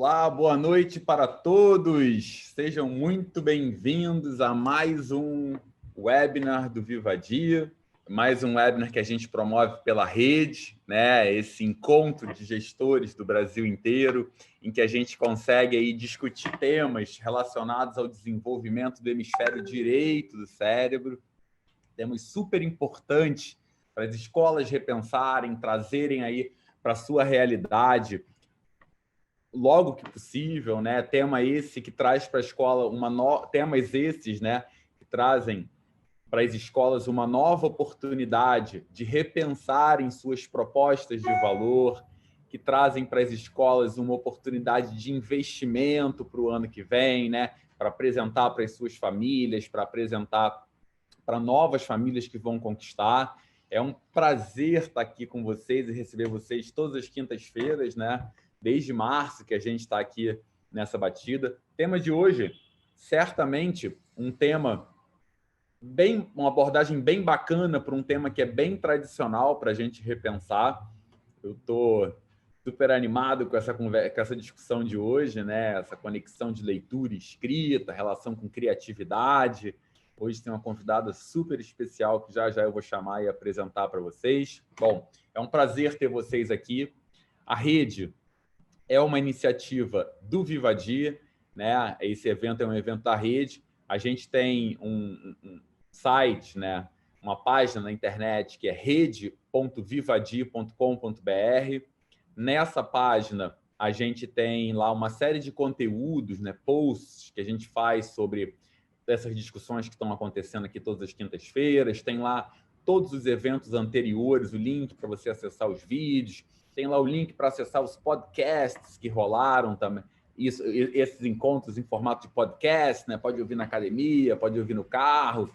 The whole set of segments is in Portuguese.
Olá, boa noite para todos. Sejam muito bem-vindos a mais um webinar do Vivadia, mais um webinar que a gente promove pela rede, né? Esse encontro de gestores do Brasil inteiro, em que a gente consegue aí discutir temas relacionados ao desenvolvimento do hemisfério direito do cérebro, temas super importantes para as escolas repensarem, trazerem aí para a sua realidade logo que possível, né? Tema esse que traz para a escola temas esses, né, que trazem para as escolas uma nova oportunidade de repensarem suas propostas de valor, que trazem para as escolas uma oportunidade de investimento para o ano que vem, né? Para apresentar para as suas famílias, para apresentar para novas famílias que vão conquistar. É um prazer estar aqui com vocês e receber vocês todas as quintas-feiras, né? Desde março que a gente está aqui nessa batida. Tema de hoje, certamente um tema uma abordagem bem bacana para um tema que é bem tradicional para a gente repensar. Eu estou super animado com essa discussão de hoje, né? Essa conexão de leitura e escrita, relação com criatividade. Hoje tem uma convidada super especial que já eu vou chamar e apresentar para vocês. Bom, é um prazer ter vocês aqui. A rede é uma iniciativa do Vivadia, né? Esse evento é um evento da rede. A gente tem um site, né? Uma página na internet que é rede.vivadia.com.br. Nessa página, a gente tem lá uma série de conteúdos, né? Posts que a gente faz sobre essas discussões que estão acontecendo aqui todas as quintas-feiras. Tem lá todos os eventos anteriores, o link para você acessar os vídeos. Tem lá o link para acessar os podcasts que rolaram também. Esses encontros em formato de podcast, né? Pode ouvir na academia, pode ouvir no carro,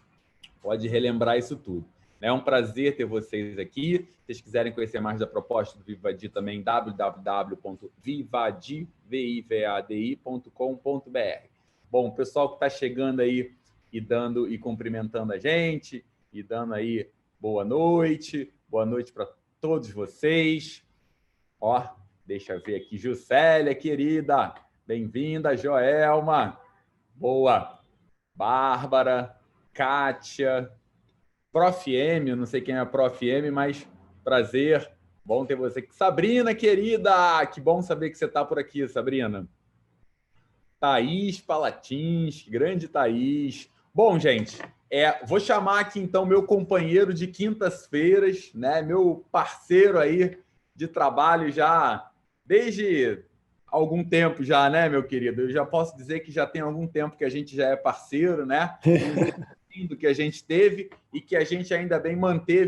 pode relembrar isso tudo. É um prazer ter vocês aqui. Se vocês quiserem conhecer mais da proposta do Vivadi também, www.vivadi.com.br. Bom, o pessoal que está chegando aí e cumprimentando a gente, e dando aí boa noite para todos vocês. Ó, deixa eu ver aqui, Juscelia, querida, bem-vinda, Joelma, boa, Bárbara, Kátia, Prof. M, eu não sei quem é a Prof. M, mas prazer, bom ter você aqui. Sabrina, querida, que bom saber que você está por aqui, Sabrina. Thaís Palatins, grande Thaís. Bom, gente, vou chamar aqui então meu companheiro de quintas-feiras, né? Meu parceiro aí de trabalho já desde algum tempo já, né, meu querido? Eu já posso dizer que já tem algum tempo que a gente já é parceiro, né? Do que a gente teve e que a gente ainda bem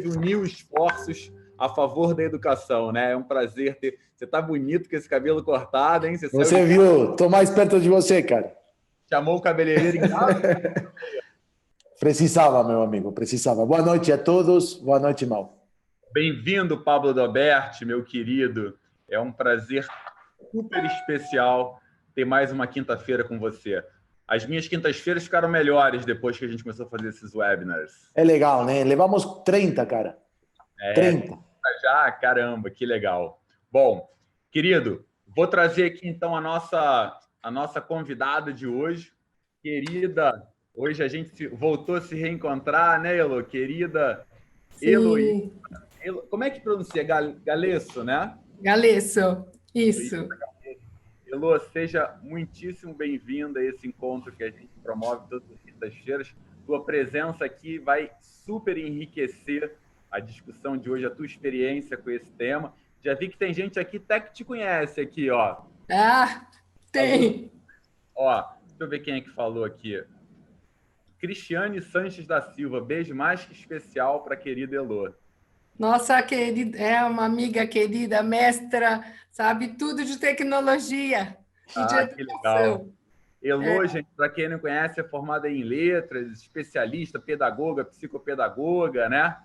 uniu esforços a favor da educação, né? É um prazer ter... Você tá bonito com esse cabelo cortado, hein? Você viu? Tô mais perto de você, cara. Chamou o cabeleireiro em casa? Precisava, meu amigo, precisava. Boa noite a todos. Boa noite, Mal. Bem-vindo, Pablo Doberti, meu querido. É um prazer super especial ter mais uma quinta-feira com você. As minhas quintas-feiras ficaram melhores depois que a gente começou a fazer esses webinars. É legal, né? Levamos 30, cara. 30. Já, caramba, que legal. Bom, querido, vou trazer aqui então a nossa convidada de hoje. Querida, hoje a gente voltou a se reencontrar, né, Elo? Querida Heloísa. Como é que pronuncia? Galesso, né? Galesso, isso. Elo, seja muitíssimo bem-vinda a esse encontro que a gente promove todas as quintas-feiras. Tua presença aqui vai super enriquecer a discussão de hoje, a tua experiência com esse tema. Já vi que tem gente aqui até que te conhece aqui, ó. Ah, tem. Ó, deixa eu ver quem é que falou aqui. Cristiane Sanches da Silva, beijo mais que especial para a querida Elo. Nossa querida, é uma amiga querida, mestra, sabe tudo de tecnologia e de educação. Que legal. Elo, gente, para quem não conhece, é formada em letras, especialista, pedagoga, psicopedagoga, né?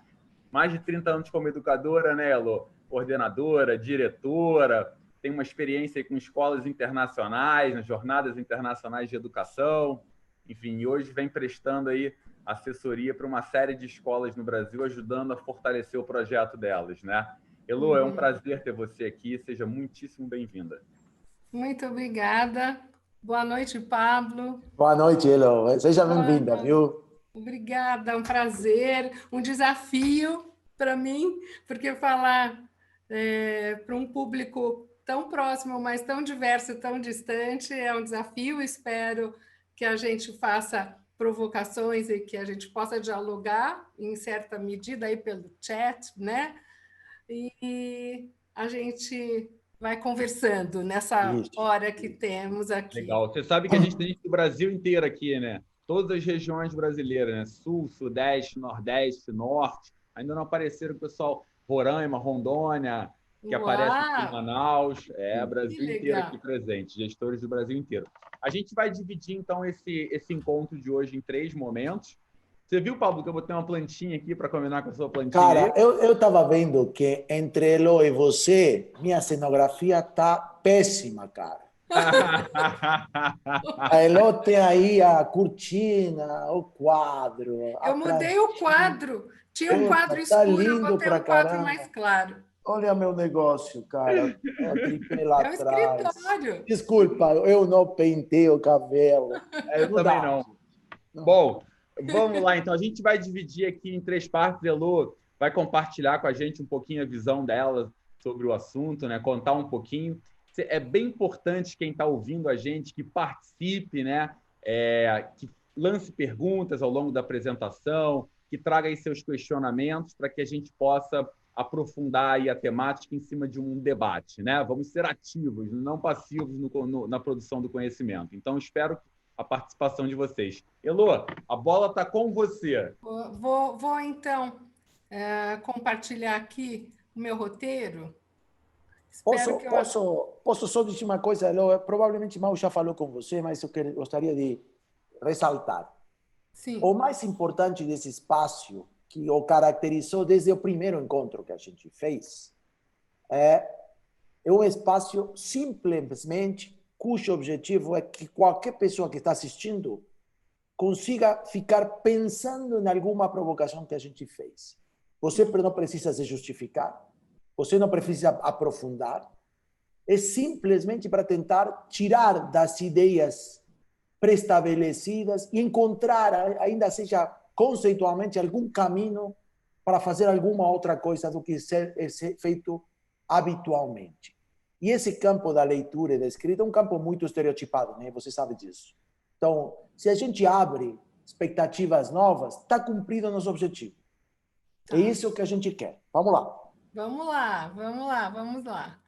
Mais de 30 anos como educadora, né, Elo? Coordenadora, diretora, tem uma experiência aí com escolas internacionais, nas jornadas internacionais de educação, enfim, e hoje vem prestando aí assessoria para uma série de escolas no Brasil, ajudando a fortalecer o projeto delas, né? Elo, é um prazer ter você aqui, seja muitíssimo bem-vinda. Muito obrigada. Boa noite, Pablo. Boa noite, Elo. Seja bem-vinda, Boa- viu? Obrigada, é um prazer, um desafio para mim, porque falar para um público tão próximo, mas tão diverso, tão distante, é um desafio. Espero que a gente faça provocações e que a gente possa dialogar em certa medida aí pelo chat, né? E a gente vai conversando nessa Isso. hora que temos aqui. Legal. Você sabe que a gente tem gente do Brasil inteiro aqui, né? Todas as regiões brasileiras, né? Sul, Sudeste, Nordeste, Norte. Ainda não apareceram o pessoal Roraima, Rondônia, que aparece aqui em Uau! Manaus. É, Que Brasil inteiro aqui legal! presente, gestores do Brasil inteiro. A gente vai dividir, então, esse encontro de hoje em 3 momentos. Você viu, Pablo, que eu botei uma plantinha aqui para combinar com a sua plantinha aí? Cara, eu estava vendo que entre Elo e você, minha cenografia tá péssima, cara. A Elo tem aí a cortina, o quadro, a Eu mudei o pratinha. quadro. Tinha um Puta, quadro tá escuro, eu lindo botei pra um quadro mais caramba. claro. Olha meu negócio, cara. Ó, tripé lá É um atrás. escritório. Desculpa, eu não pentei o cabelo. Eu Não também dá. não. Não. Bom, vamos lá, então. A gente vai dividir aqui em 3 partes. Elô vai compartilhar com a gente um pouquinho a visão dela sobre o assunto, né? Contar um pouquinho. É bem importante quem está ouvindo a gente que participe, né? Que lance perguntas ao longo da apresentação, que traga aí seus questionamentos para que a gente possa aprofundar aí a temática em cima de um debate, né? Vamos ser ativos, não passivos na produção do conhecimento. Então, espero a participação de vocês. Elô, a bola está com você. Vou então compartilhar aqui o meu roteiro. Espero que eu. Posso só dizer uma coisa? Elo? Provavelmente Mau já falou com você, mas eu gostaria de ressaltar. O Sim, mais importante desse espaço, que o caracterizou desde o primeiro encontro que a gente fez, é um espaço simplesmente cujo objetivo é que qualquer pessoa que está assistindo consiga ficar pensando em alguma provocação que a gente fez. Você não precisa se justificar, você não precisa aprofundar, é simplesmente para tentar tirar das ideias preestabelecidas e encontrar, ainda seja conceitualmente, algum caminho para fazer alguma outra coisa do que é feito habitualmente. E esse campo da leitura e da escrita é um campo muito estereotipado, né? Você sabe disso. Então, se a gente abre expectativas novas, está cumprido o nosso objetivo. tá. É isso que a gente quer. Vamos lá. Vamos lá, vamos lá, vamos lá.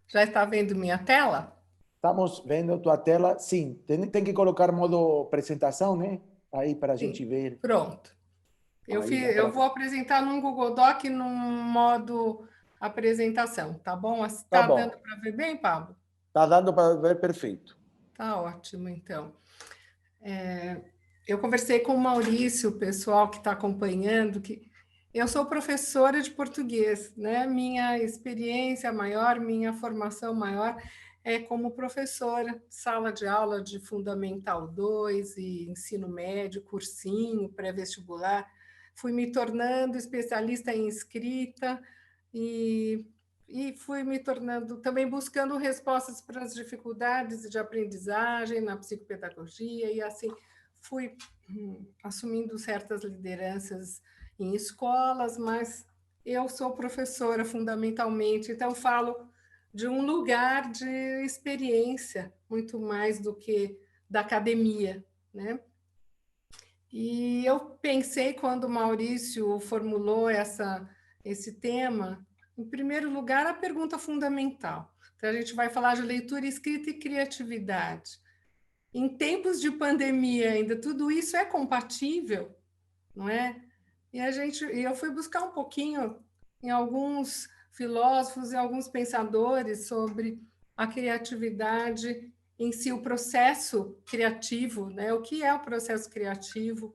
Já está vendo minha tela? Estamos vendo tua tela. Sim, tem que colocar modo apresentação, né? Aí para a gente Sim. ver. Pronto. Aí dá Eu para. vou apresentar num Google Doc num modo apresentação, tá bom? Tá Está dando bom. para ver bem, Pablo? Tá dando para ver perfeito. Tá ótimo, então. Eu conversei com o Maurício, o pessoal que está acompanhando, que eu sou professora de português, né? Minha experiência maior, minha formação maior é como professora, sala de aula de Fundamental 2 e ensino médio, cursinho, pré-vestibular. Fui me tornando especialista em escrita e, e fui me tornando também buscando respostas para as dificuldades de aprendizagem na psicopedagogia e assim fui assumindo certas lideranças em escolas, mas eu sou professora fundamentalmente, então falo de um lugar de experiência muito mais do que da academia, né? E eu pensei quando o Maurício formulou esse tema, em primeiro lugar, a pergunta fundamental. Então, a gente vai falar de leitura, escrita e criatividade. Em tempos de pandemia ainda, tudo isso é compatível, não é? E eu fui buscar um pouquinho em alguns filósofos e alguns pensadores sobre a criatividade em si, o processo criativo, né? O que é o processo criativo?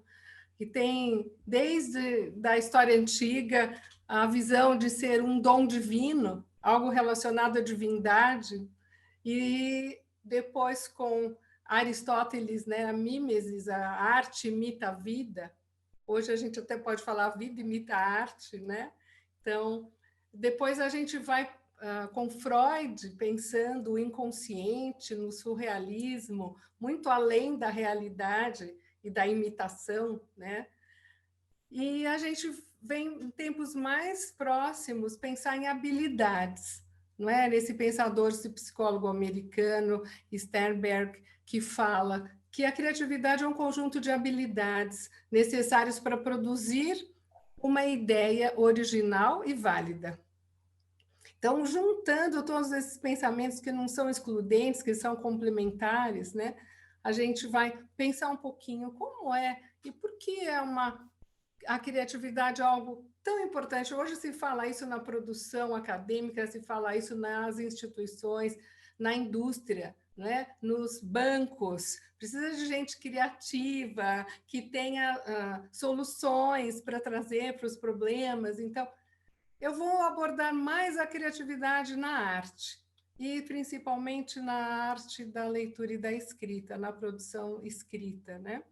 Que tem desde da história antiga a visão de ser um dom divino, algo relacionado à divindade, e depois com Aristóteles, né, a mimesis, a arte imita a vida. Hoje a gente até pode falar a vida imita a arte, né? Então, depois a gente vai com Freud, pensando o inconsciente no surrealismo, muito além da realidade e da imitação, né? E a gente vem, em tempos mais próximos, pensar em habilidades, não é? Nesse pensador, esse psicólogo americano, Sternberg, que fala que a criatividade é um conjunto de habilidades necessários para produzir uma ideia original e válida. Então, juntando todos esses pensamentos que não são excludentes, que são complementares, né? A gente vai pensar um pouquinho como é e por que a criatividade é algo tão importante. Hoje se fala isso na produção acadêmica, se fala isso nas instituições, na indústria, né? Nos bancos. Precisa de gente criativa, que tenha soluções para trazer para os problemas. Então, eu vou abordar mais a criatividade na arte, e principalmente na arte da leitura e da escrita, na produção escrita, né?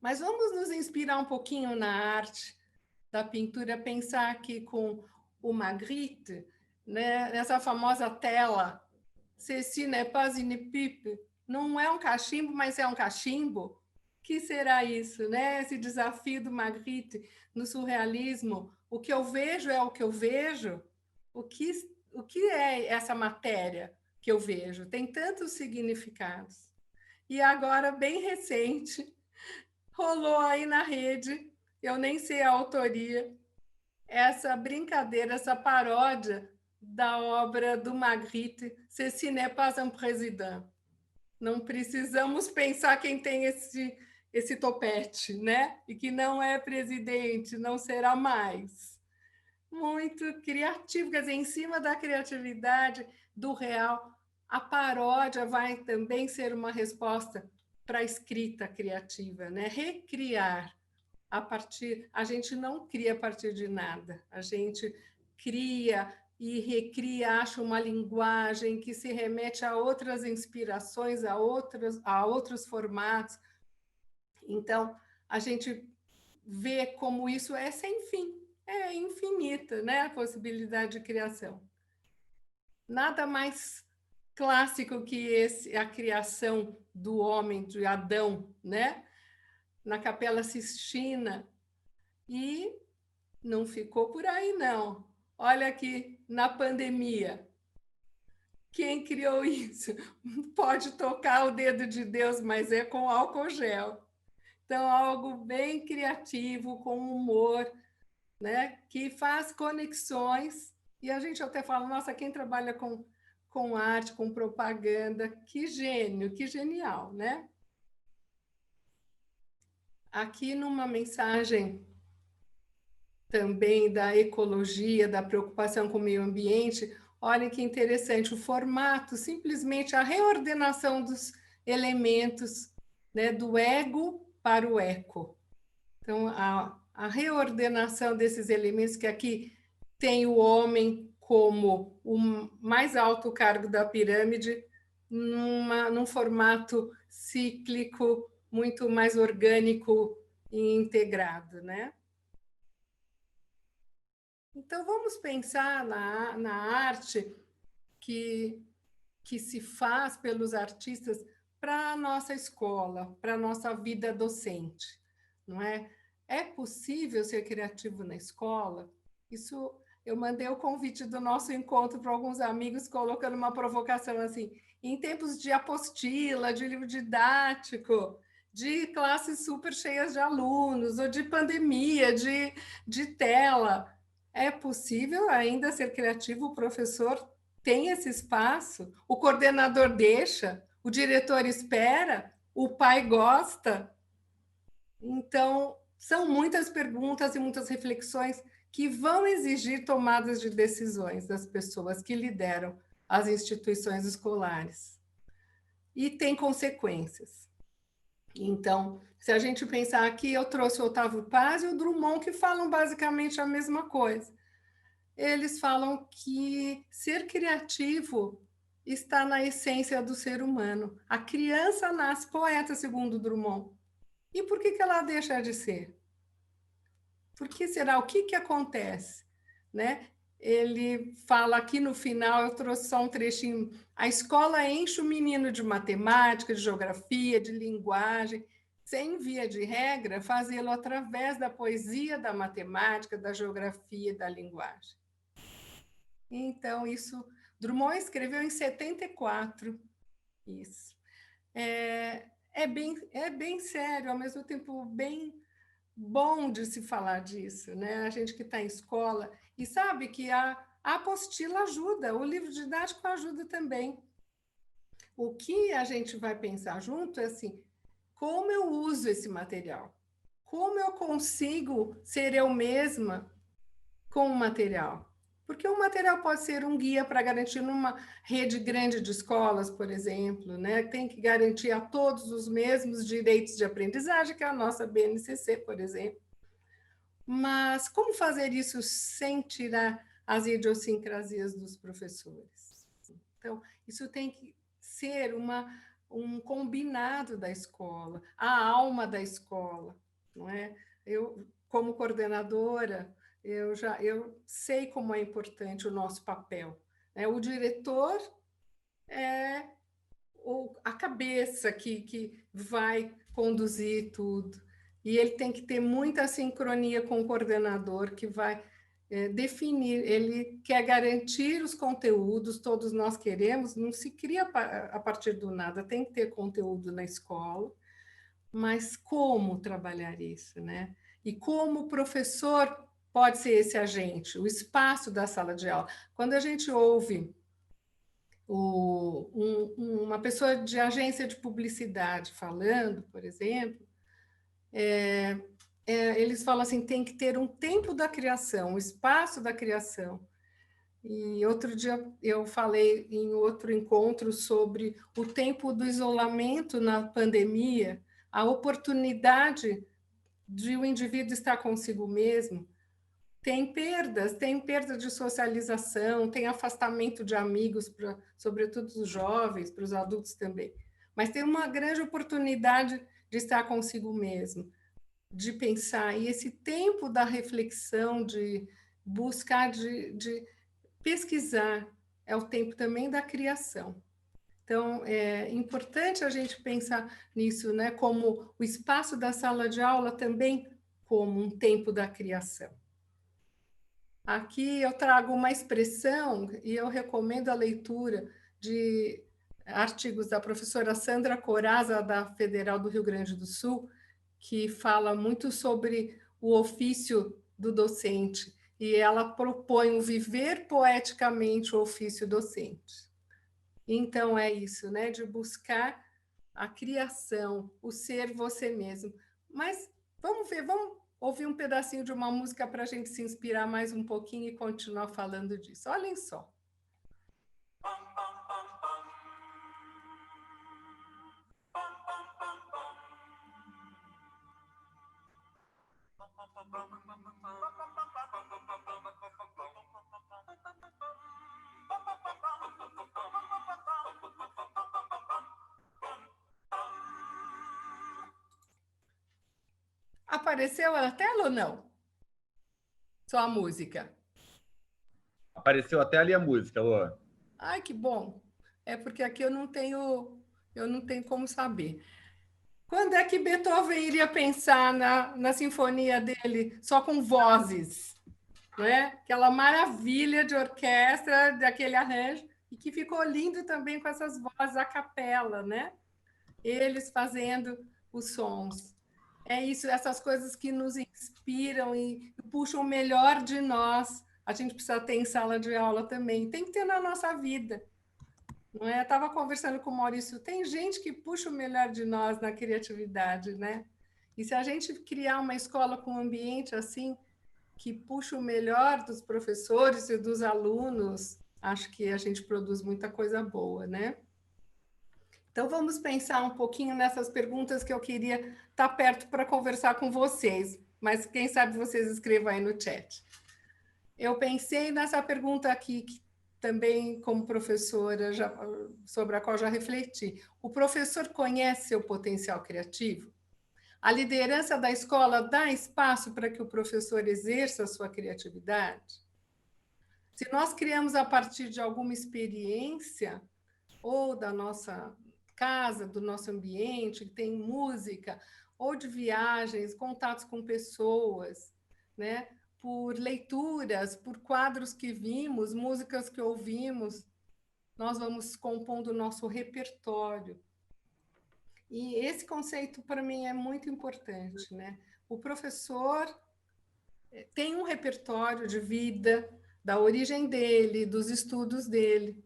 Mas vamos nos inspirar um pouquinho na arte da pintura, pensar aqui com o Magritte, né? Nessa famosa tela, Ceci n'est pas une pipe, não é um cachimbo, mas é um cachimbo. O que será isso, né? Esse desafio do Magritte no surrealismo. O que eu vejo é o que eu vejo. O que é essa matéria que eu vejo? Tem tantos significados. E agora, bem recente, rolou aí na rede, eu nem sei a autoria, essa brincadeira, essa paródia da obra do Magritte, Ceci n'est pas un président. Não precisamos pensar quem tem esse topete, né? E que não é presidente, não será mais. Muito criativo, quer dizer, em cima da criatividade do real, a paródia vai também ser uma resposta para a escrita criativa, né? Recriar a gente não cria a partir de nada, a gente cria e recria, acha uma linguagem que se remete a outras inspirações, a outros formatos. Então, a gente vê como isso é sem fim, é infinita, né? A possibilidade de criação. Nada mais clássico que a criação do homem, de Adão, né? Na Capela Sistina, e não ficou por aí, não. Olha aqui, na pandemia, quem criou isso? Pode tocar o dedo de Deus, mas é com álcool gel. Então, algo bem criativo, com humor, né? Que faz conexões. E a gente até fala, nossa, quem trabalha com arte, com propaganda, que gênio, que genial, né? Aqui numa mensagem também da ecologia, da preocupação com o meio ambiente, olhem que interessante, o formato, simplesmente a reordenação dos elementos, né, do ego para o eco. Então, a reordenação desses elementos, que aqui tem o homem como o mais alto cargo da pirâmide, num formato cíclico, muito mais orgânico e integrado, né? Então, vamos pensar na arte que se faz pelos artistas para a nossa escola, para a nossa vida docente, não é? É possível ser criativo na escola? Isso, eu mandei o convite do nosso encontro para alguns amigos, colocando uma provocação assim, em tempos de apostila, de livro didático, de classes super cheias de alunos, ou de pandemia, de tela, é possível ainda ser criativo? O professor tem esse espaço? O coordenador deixa? O diretor espera? O pai gosta? Então, são muitas perguntas e muitas reflexões que vão exigir tomadas de decisões das pessoas que lideram as instituições escolares. E tem consequências. Então, se a gente pensar aqui, eu trouxe o Otávio Paz e o Drummond, que falam basicamente a mesma coisa. Eles falam que ser criativo está na essência do ser humano. A criança nasce poeta, segundo Drummond. E por que ela deixa de ser? Por que será? O que acontece? Né? ele fala aqui no final, eu trouxe só um trechinho, a escola enche o menino de matemática, de geografia, de linguagem, sem, via de regra, fazê-lo através da poesia, da matemática, da geografia e da linguagem. Então, isso, Drummond escreveu em 74, isso. É bem sério, ao mesmo tempo bem bom de se falar disso, né? A gente que está em escola e sabe que a apostila ajuda, o livro didático ajuda também. O que a gente vai pensar junto é assim, como eu uso esse material? Como eu consigo ser eu mesma com o material? Porque o material pode ser um guia para garantir numa rede grande de escolas, por exemplo, né? Tem que garantir a todos os mesmos direitos de aprendizagem, que é a nossa BNCC, por exemplo. Mas como fazer isso sem tirar as idiosincrasias dos professores? Então, isso tem que ser um combinado da escola, a alma da escola, não é? Eu, como coordenadora, eu sei como é importante o nosso papel, né? O diretor é a cabeça que vai conduzir tudo, e ele tem que ter muita sincronia com o coordenador, que vai definir, ele quer garantir os conteúdos, todos nós queremos, não se cria a partir do nada, tem que ter conteúdo na escola, mas como trabalhar isso, né? E como o professor pode ser esse agente, o espaço da sala de aula. Quando a gente ouve uma pessoa de agência de publicidade falando, por exemplo, eles falam assim, tem que ter um tempo da criação, um espaço da criação. E outro dia eu falei em outro encontro sobre o tempo do isolamento na pandemia, a oportunidade de o indivíduo estar consigo mesmo. Tem perda de socialização, tem afastamento de amigos, sobretudo os jovens, para os adultos também. Mas tem uma grande oportunidade de estar consigo mesmo, de pensar. E esse tempo da reflexão, de buscar, de pesquisar, é o tempo também da criação. Então, é importante a gente pensar nisso, né? Como o espaço da sala de aula também como um tempo da criação. Aqui eu trago uma expressão e eu recomendo a leitura de artigos da professora Sandra Coraza, da Federal do Rio Grande do Sul, que fala muito sobre o ofício do docente, e ela propõe o viver poeticamente o ofício docente. Então, é isso, né? De buscar a criação, o ser você mesmo. Mas vamos ouvir um pedacinho de uma música para a gente se inspirar mais um pouquinho e continuar falando disso. Olhem só. Apareceu na tela ou não? Só a música. Apareceu até ali a música, Lô. Ai, que bom. É porque aqui eu não tenho como saber. Quando é que Beethoven iria pensar na sinfonia dele só com vozes? Não é? Aquela maravilha de orquestra, daquele arranjo, e que ficou lindo também com essas vozes a capela, né? Eles fazendo os sons. É isso, essas coisas que nos inspiram e puxam o melhor de nós. A gente precisa ter em sala de aula também. Tem que ter na nossa vida. Não é? Eu estava conversando com o Maurício, tem gente que puxa o melhor de nós na criatividade, né? E se a gente criar uma escola com um ambiente assim, que puxa o melhor dos professores e dos alunos, acho que a gente produz muita coisa boa, né? Então, vamos pensar um pouquinho nessas perguntas que eu queria estar perto para conversar com vocês, mas quem sabe vocês escrevam aí no chat. Eu pensei nessa pergunta aqui, que também como professora, sobre a qual já refleti. O professor conhece seu potencial criativo? A liderança da escola dá espaço para que o professor exerça a sua criatividade? Se nós criamos a partir de alguma experiência, ou da nossa casa, do nosso ambiente, que tem música, ou de viagens, contatos com pessoas, né? Por leituras, por quadros que vimos, músicas que ouvimos, nós vamos compondo o nosso repertório. E esse conceito, para mim, é muito importante, né? O professor tem um repertório de vida, da origem dele, dos estudos dele,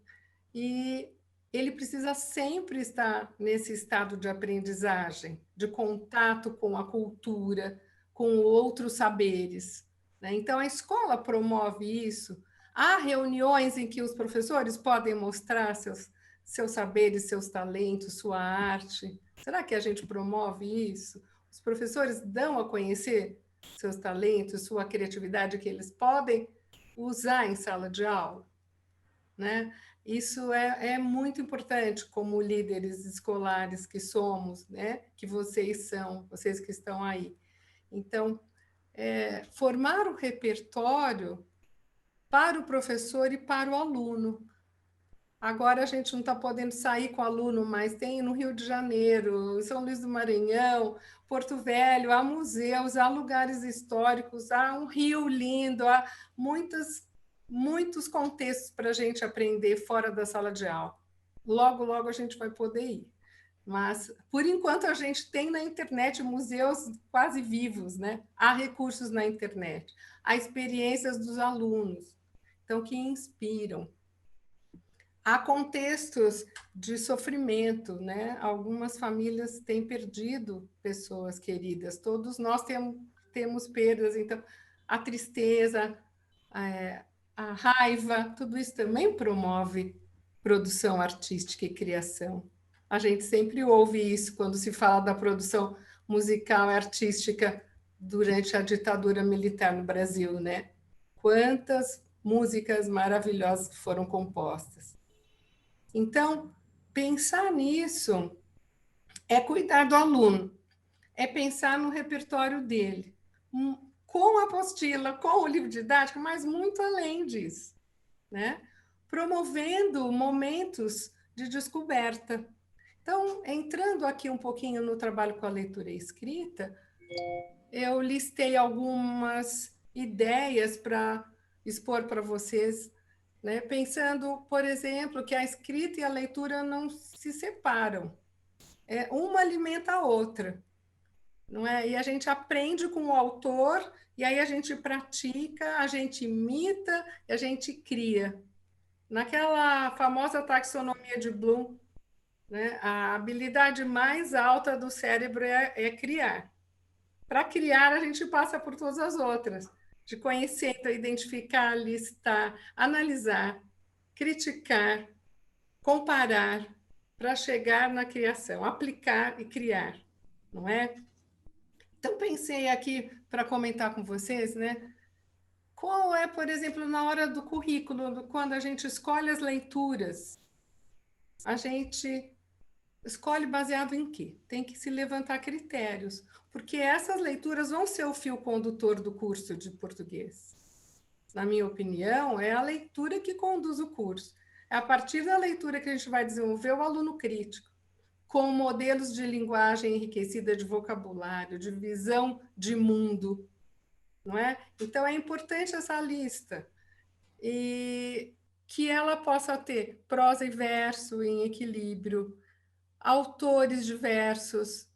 e ele precisa sempre estar nesse estado de aprendizagem, de contato com a cultura, com outros saberes, né? Então, a escola promove isso. Há reuniões em que os professores podem mostrar seus saberes, seus talentos, sua arte. Será que a gente promove isso? Os professores dão a conhecer seus talentos, sua criatividade que eles podem usar em sala de aula, né? Isso é muito importante como líderes escolares que somos, né? Que vocês são, vocês que estão aí. Então, formar o repertório para o professor e para o aluno. Agora a gente não está podendo sair com o aluno, mas tem no Rio de Janeiro, São Luís do Maranhão, Porto Velho, há museus, há lugares históricos, há um rio lindo, há muitos contextos para a gente aprender fora da sala de aula. Logo, logo a gente vai poder ir. Mas, por enquanto, a gente tem na internet museus quase vivos, né? Há recursos na internet, há experiências dos alunos, então, que inspiram. Há contextos de sofrimento, né? Algumas famílias têm perdido pessoas queridas, todos nós temos perdas, então a tristeza, a raiva, tudo isso também promove produção artística e criação. A gente sempre ouve isso quando se fala da produção musical e artística durante a ditadura militar no Brasil, né? Quantas músicas maravilhosas foram compostas. Então, pensar nisso é cuidar do aluno, é pensar no repertório dele, com a apostila, com o livro didático, mas muito além disso, né? Promovendo momentos de descoberta. Então, entrando aqui um pouquinho no trabalho com a leitura e escrita, eu listei algumas ideias para expor para vocês, né? Pensando, por exemplo, que a escrita e a leitura não se separam. Uma alimenta a outra, não é? E a gente aprende com o autor, e aí a gente pratica, a gente imita, e a gente cria. Naquela famosa taxonomia de Bloom, né? A habilidade mais alta do cérebro é criar. Para criar, a gente passa por todas as outras, de conhecer, identificar, listar, analisar, criticar, comparar, para chegar na criação, aplicar e criar, não é? Então, pensei aqui para comentar com vocês, né? Qual é, por exemplo, na hora do currículo, quando a gente escolhe as leituras, a gente escolhe baseado em quê? Tem que se levantar critérios, porque essas leituras vão ser o fio condutor do curso de português. Na minha opinião, é a leitura que conduz o curso. É a partir da leitura que a gente vai desenvolver o aluno crítico, com modelos de linguagem enriquecida de vocabulário, de visão de mundo, não é? Então, é importante essa lista. E que ela possa ter prosa e verso em equilíbrio, autores diversos,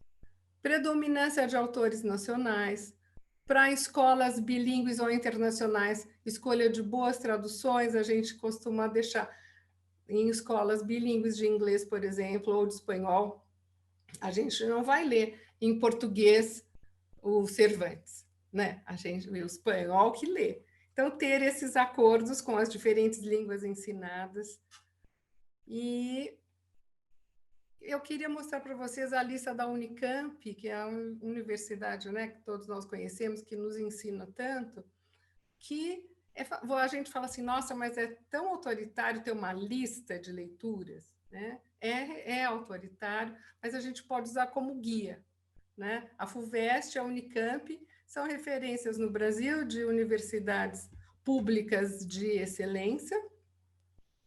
predominância de autores nacionais, para escolas bilíngues ou internacionais, escolha de boas traduções, a gente costuma deixar em escolas bilíngues de inglês, por exemplo, ou de espanhol, a gente não vai ler em português o Cervantes, né? A gente vê o espanhol que lê. Então, ter esses acordos com as diferentes línguas ensinadas. E eu queria mostrar para vocês a lista da Unicamp, que é a universidade, né, que todos nós conhecemos, que nos ensina tanto, que a gente fala assim, nossa, mas é tão autoritário ter uma lista de leituras, né? É autoritário, mas a gente pode usar como guia, né? A FUVEST, a Unicamp, são referências no Brasil de universidades públicas de excelência.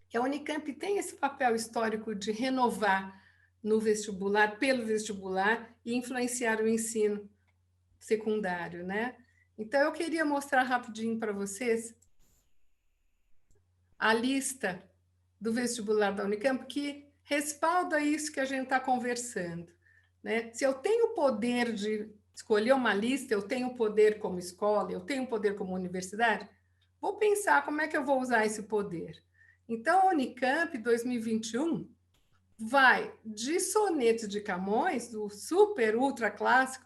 Que a Unicamp tem esse papel histórico de renovar no vestibular, pelo vestibular, e influenciar o ensino secundário, né? Então, eu queria mostrar rapidinho para vocês a lista do vestibular da Unicamp que respalda isso que a gente está conversando, né? Se eu tenho o poder de escolher uma lista, eu tenho poder como escola, eu tenho poder como universidade, vou pensar como é que eu vou usar esse poder. Então, a Unicamp 2021 vai de Sonetos de Camões, do super ultra clássico,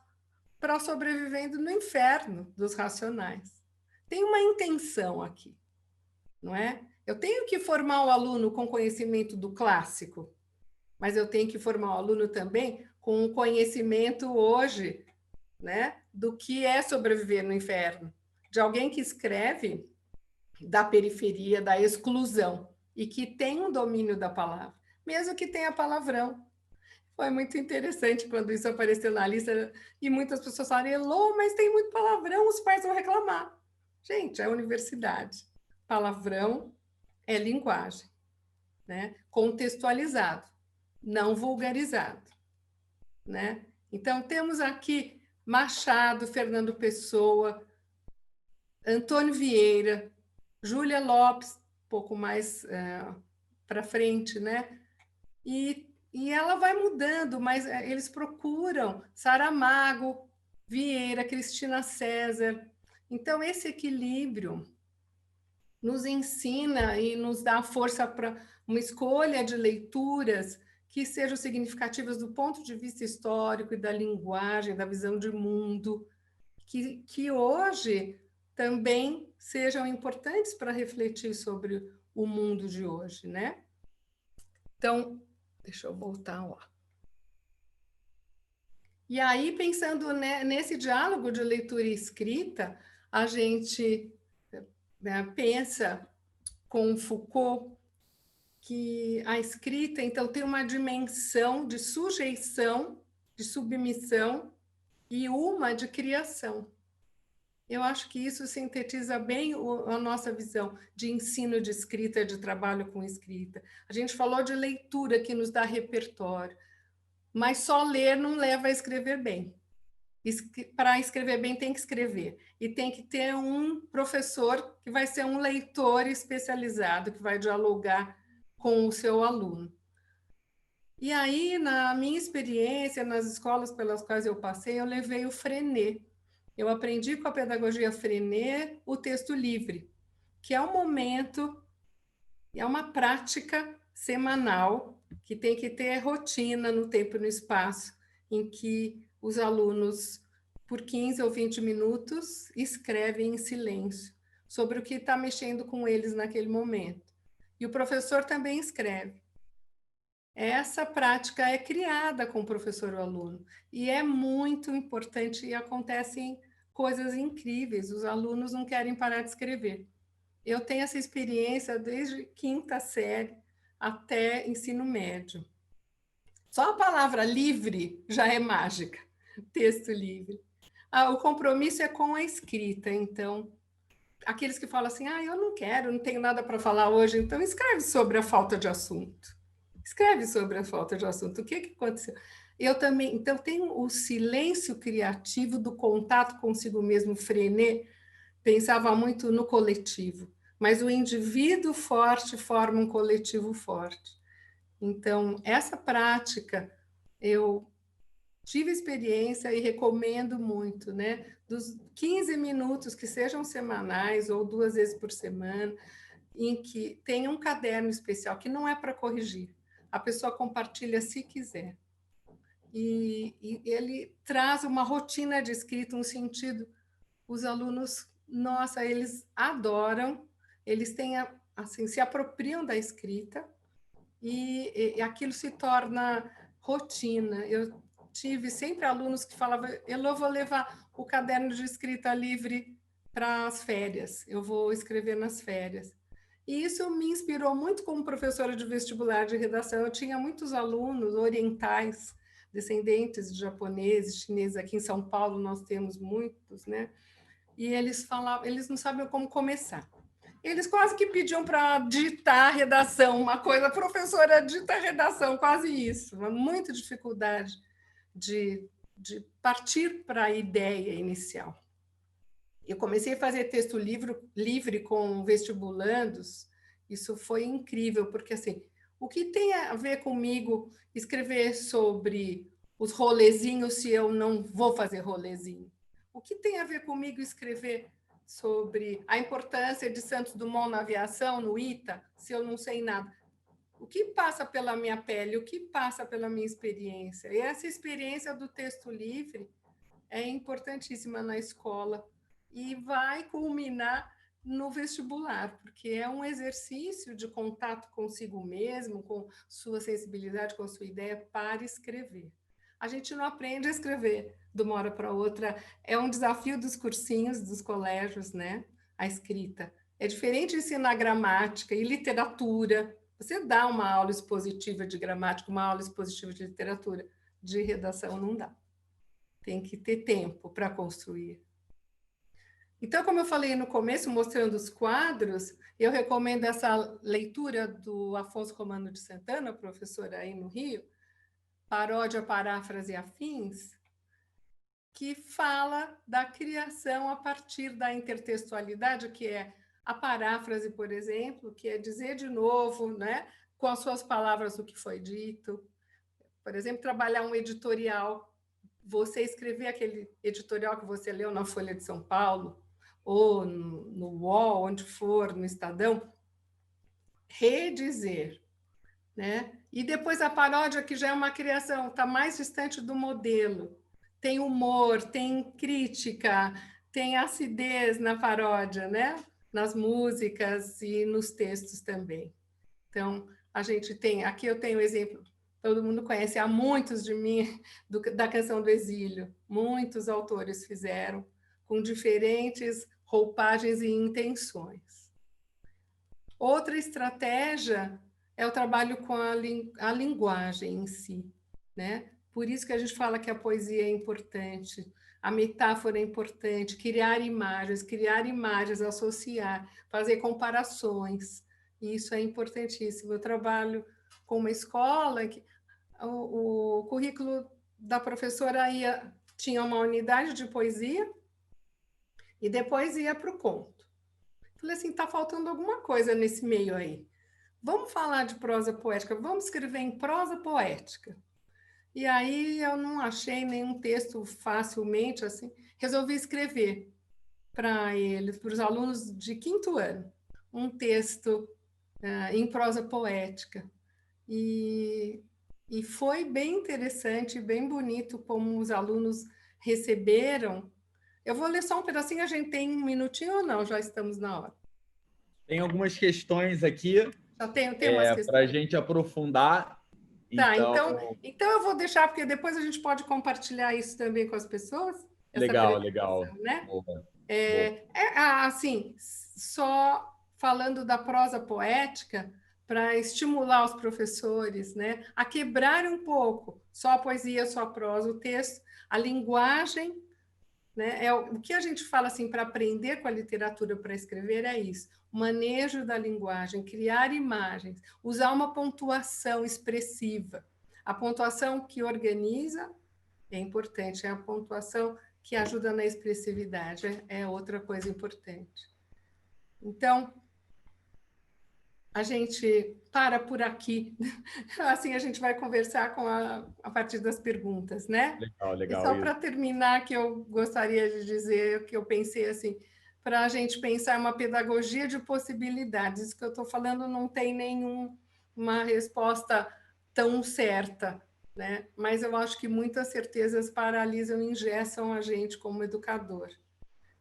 para Sobrevivendo no Inferno, dos Racionais. Tem uma intenção aqui, não é? Eu tenho que formar o aluno com conhecimento do clássico, mas eu tenho que formar o aluno também com um conhecimento hoje, né, do que é sobreviver no inferno, de alguém que escreve da periferia, da exclusão, e que tem um domínio da palavra, mesmo que tenha palavrão. Foi muito interessante quando isso apareceu na lista, e muitas pessoas falaram, Elô, mas tem muito palavrão, os pais vão reclamar. Gente, é universidade. Palavrão é linguagem, né? Contextualizado, não vulgarizado, né? Então, temos aqui Machado, Fernando Pessoa, Antônio Vieira, Júlia Lopes, um pouco mais para frente, né? E ela vai mudando, mas eles procuram Saramago, Vieira, Cristina César. Então, esse equilíbrio nos ensina e nos dá força para uma escolha de leituras que sejam significativas do ponto de vista histórico e da linguagem, da visão de mundo, que hoje também sejam importantes para refletir sobre o mundo de hoje, né? Então, deixa eu voltar lá. E aí, pensando nesse diálogo de leitura e escrita, a gente pensa com Foucault que a escrita, então, tem uma dimensão de sujeição, de submissão e uma de criação. Eu acho que isso sintetiza bem a nossa visão de ensino de escrita, de trabalho com escrita. A gente falou de leitura que nos dá repertório, mas só ler não leva a escrever bem. Para escrever bem, tem que escrever. E tem que ter um professor que vai ser um leitor especializado, que vai dialogar com o seu aluno. E aí, na minha experiência, nas escolas pelas quais eu passei, eu levei o Freinet. Eu aprendi com a pedagogia Freinet o texto livre, que é um momento, é uma prática semanal, que tem que ter rotina no tempo e no espaço, em que os alunos, por 15 ou 20 minutos, escrevem em silêncio sobre o que está mexendo com eles naquele momento. E o professor também escreve. Essa prática é criada com o professor e o aluno, e é muito importante, e acontecem coisas incríveis, os alunos não querem parar de escrever. Eu tenho essa experiência desde quinta série até ensino médio. Só a palavra livre já é mágica, texto livre. O compromisso é com a escrita, então, aqueles que falam assim, eu não quero, não tenho nada para falar hoje, então escreve sobre a falta de assunto. Escreve sobre a falta de assunto. O que aconteceu? Eu também, então, tenho o silêncio criativo do contato consigo mesmo. Freinet pensava muito no coletivo, mas o indivíduo forte forma um coletivo forte. Então, essa prática, eu tive experiência e recomendo muito, né? Dos 15 minutos, que sejam semanais ou 2 vezes por semana, em que tem um caderno especial, que não é para corrigir, a pessoa compartilha se quiser. E ele traz uma rotina de escrita, um sentido. Os alunos, nossa, eles adoram, eles têm, assim, se apropriam da escrita e aquilo se torna rotina. Eu tive sempre alunos que falavam, eu vou levar o caderno de escrita livre para as férias, eu vou escrever nas férias. E isso me inspirou muito como professora de vestibular de redação. Eu tinha muitos alunos orientais, descendentes de japoneses, chineses. Aqui em São Paulo nós temos muitos, né? E eles falavam, eles não sabiam como começar. eles quase que pediam para digitar a redação, uma coisa, professora, dita a redação, quase isso. Muita dificuldade de partir para a ideia inicial. Eu comecei a fazer texto livre com vestibulandos, isso foi incrível, porque assim, o que tem a ver comigo escrever sobre os rolezinhos se eu não vou fazer rolezinho? O que tem a ver comigo escrever sobre a importância de Santos Dumont na aviação, no ITA, se eu não sei nada? O que passa pela minha pele, o que passa pela minha experiência? E essa experiência do texto livre é importantíssima na escola e vai culminar no vestibular, porque é um exercício de contato consigo mesmo, com sua sensibilidade, com sua ideia para escrever. A gente não aprende a escrever de uma hora para outra, é um desafio dos cursinhos, dos colégios, né? A escrita. É diferente ensinar gramática e literatura. Você dá uma aula expositiva de gramática, uma aula expositiva de literatura, de redação não dá. Tem que ter tempo para construir. Então, como eu falei no começo, mostrando os quadros, eu recomendo essa leitura do Afonso Romano de Santana, professor aí no Rio, Paródia, Paráfrase e Afins, que fala da criação a partir da intertextualidade, que é a paráfrase, por exemplo, que é dizer de novo, né, com as suas palavras o que foi dito. Por exemplo, trabalhar um editorial, você escrever aquele editorial que você leu na Folha de São Paulo, ou no UOL, onde for, no Estadão, redizer, né? E depois a paródia, que já é uma criação, está mais distante do modelo. Tem humor, tem crítica, tem acidez na paródia, né? Nas músicas e nos textos também. Então, a gente tem... Aqui eu tenho o exemplo, todo mundo conhece, há muitos de mim, da Canção do Exílio. Muitos autores fizeram, com diferentes roupagens e intenções. Outra estratégia é o trabalho com a linguagem em si, né? Por isso que a gente fala que a poesia é importante, a metáfora é importante, criar imagens, associar, fazer comparações. Isso é importantíssimo. Eu trabalho com uma escola que o currículo da professora tinha uma unidade de poesia e depois ia para o conto. Falei assim, está faltando alguma coisa nesse meio aí. Vamos falar de prosa poética, vamos escrever em prosa poética. E aí eu não achei nenhum texto facilmente, assim, resolvi escrever para eles, para os alunos de 5º ano, um texto em prosa poética. E foi bem interessante, bem bonito como os alunos receberam. Eu vou ler só um pedacinho, a gente tem 1 minutinho ou não? Já estamos na hora. Tem algumas questões aqui Tem umas questões para a gente aprofundar. Tá, então eu vou deixar, porque depois a gente pode compartilhar isso também com as pessoas. Legal. Né? Boa. Assim, só falando da prosa poética, para estimular os professores, né, a quebrar um pouco só a poesia, só a prosa, o texto, a linguagem, né, o que a gente fala assim para aprender com a literatura para escrever é isso, o manejo da linguagem, criar imagens, usar uma pontuação expressiva. A pontuação que organiza é importante, é a pontuação que ajuda na expressividade, é outra coisa importante. Então, a gente para por aqui, assim a gente vai conversar a partir das perguntas, né? Legal. E só para terminar, que eu gostaria de dizer que eu pensei assim, para a gente pensar uma pedagogia de possibilidades. Isso que eu estou falando não tem nenhuma resposta tão certa, né? Mas eu acho que muitas certezas paralisam e engessam a gente como educador.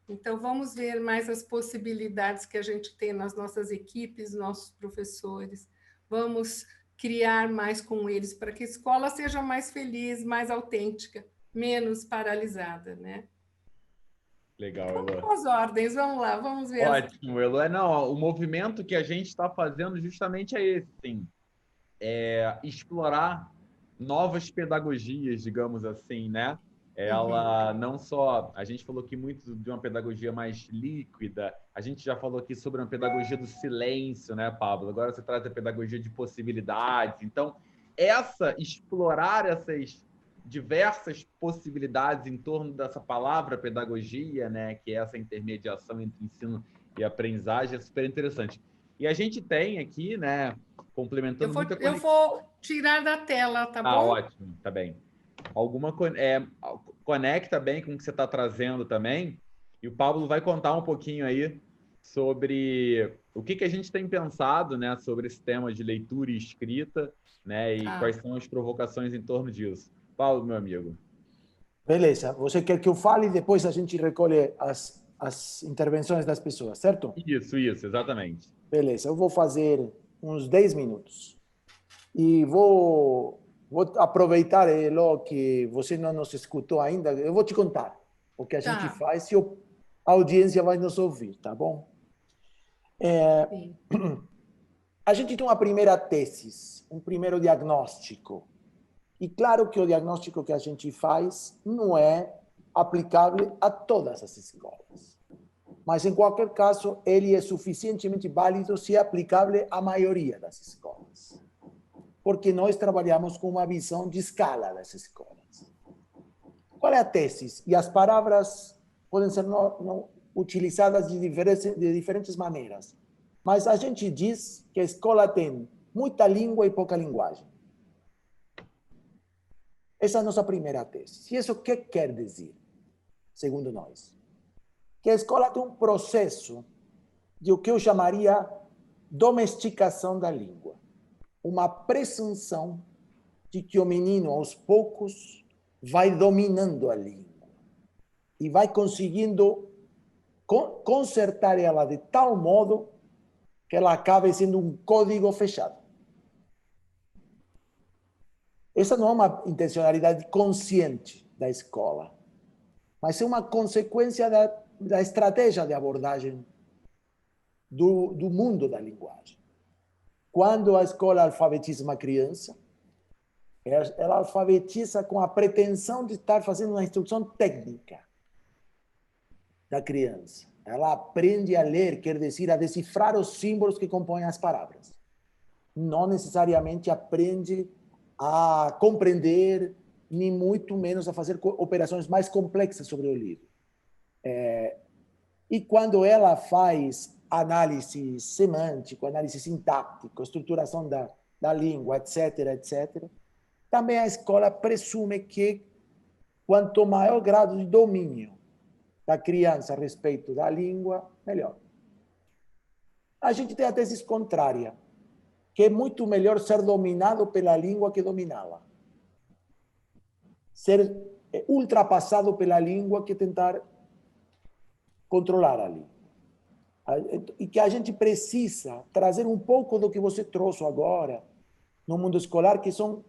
Então, vamos ver mais as possibilidades que a gente tem nas nossas equipes, nossos professores. Vamos criar mais com eles para que a escola seja mais feliz, mais autêntica, menos paralisada, né? Legal, Então, Elô. as ordens, vamos lá, vamos ver. Ótimo, Elô. Não, o movimento que a gente está fazendo justamente é esse, sim. Explorar novas pedagogias, digamos assim, né? ela não só... A gente falou aqui muito de uma pedagogia mais líquida, a gente já falou aqui sobre uma pedagogia do silêncio, né, Pablo? Agora você traz a pedagogia de possibilidades. Então, explorar essas diversas possibilidades em torno dessa palavra pedagogia, né, que é essa intermediação entre ensino e aprendizagem, é super interessante. E a gente tem aqui, né, complementando muito a Eu vou tirar da tela, tá bom? Ótimo, tá bem. Conecta bem com o que você está trazendo também, e o Pablo vai contar um pouquinho aí sobre o que a gente tem pensado, né, sobre esse tema de leitura e escrita, né, e quais são as provocações em torno disso. Paulo, meu amigo. Beleza, você quer que eu fale e depois a gente recolhe as intervenções das pessoas, certo? Isso, exatamente. Beleza, eu vou fazer uns 10 minutos. E vou aproveitar, Elo, que você não nos escutou ainda. Eu vou te contar o que a gente faz e a audiência vai nos ouvir, tá bom? Sim. A gente tem uma primeira tese, um primeiro diagnóstico. E claro que o diagnóstico que a gente faz não é aplicável a todas as escolas. Mas, em qualquer caso, ele é suficientemente válido se é aplicável à maioria das escolas. Porque nós trabalhamos com uma visão de escala das escolas. Qual é a tese? E as palavras podem ser utilizadas de diferentes maneiras. Mas a gente diz que a escola tem muita língua e pouca linguagem. Essa é a nossa primeira tese. E isso o que quer dizer, segundo nós? Que a escola tem um processo de o que eu chamaria domesticação da língua. Uma presunção de que o menino, aos poucos, vai dominando a língua e vai conseguindo consertar ela de tal modo que ela acabe sendo um código fechado. Essa não é uma intencionalidade consciente da escola, mas é uma consequência da estratégia de abordagem do mundo da linguagem. Quando a escola alfabetiza uma criança, ela alfabetiza com a pretensão de estar fazendo uma instrução técnica da criança. Ela aprende a ler, quer dizer, a decifrar os símbolos que compõem as palavras. Não necessariamente aprende a compreender, nem muito menos a fazer operações mais complexas sobre o livro. E quando ela faz análise semântica, análise sintática, estruturação da língua, etc., etc., também a escola presume que quanto maior grau de domínio da criança a respeito da língua, melhor. A gente tem a tese contrária, que é muito melhor ser dominado pela língua que dominá-la. Ser ultrapassado pela língua que tentar controlar a língua. E que a gente precisa trazer um pouco do que você trouxe agora no mundo escolar, que são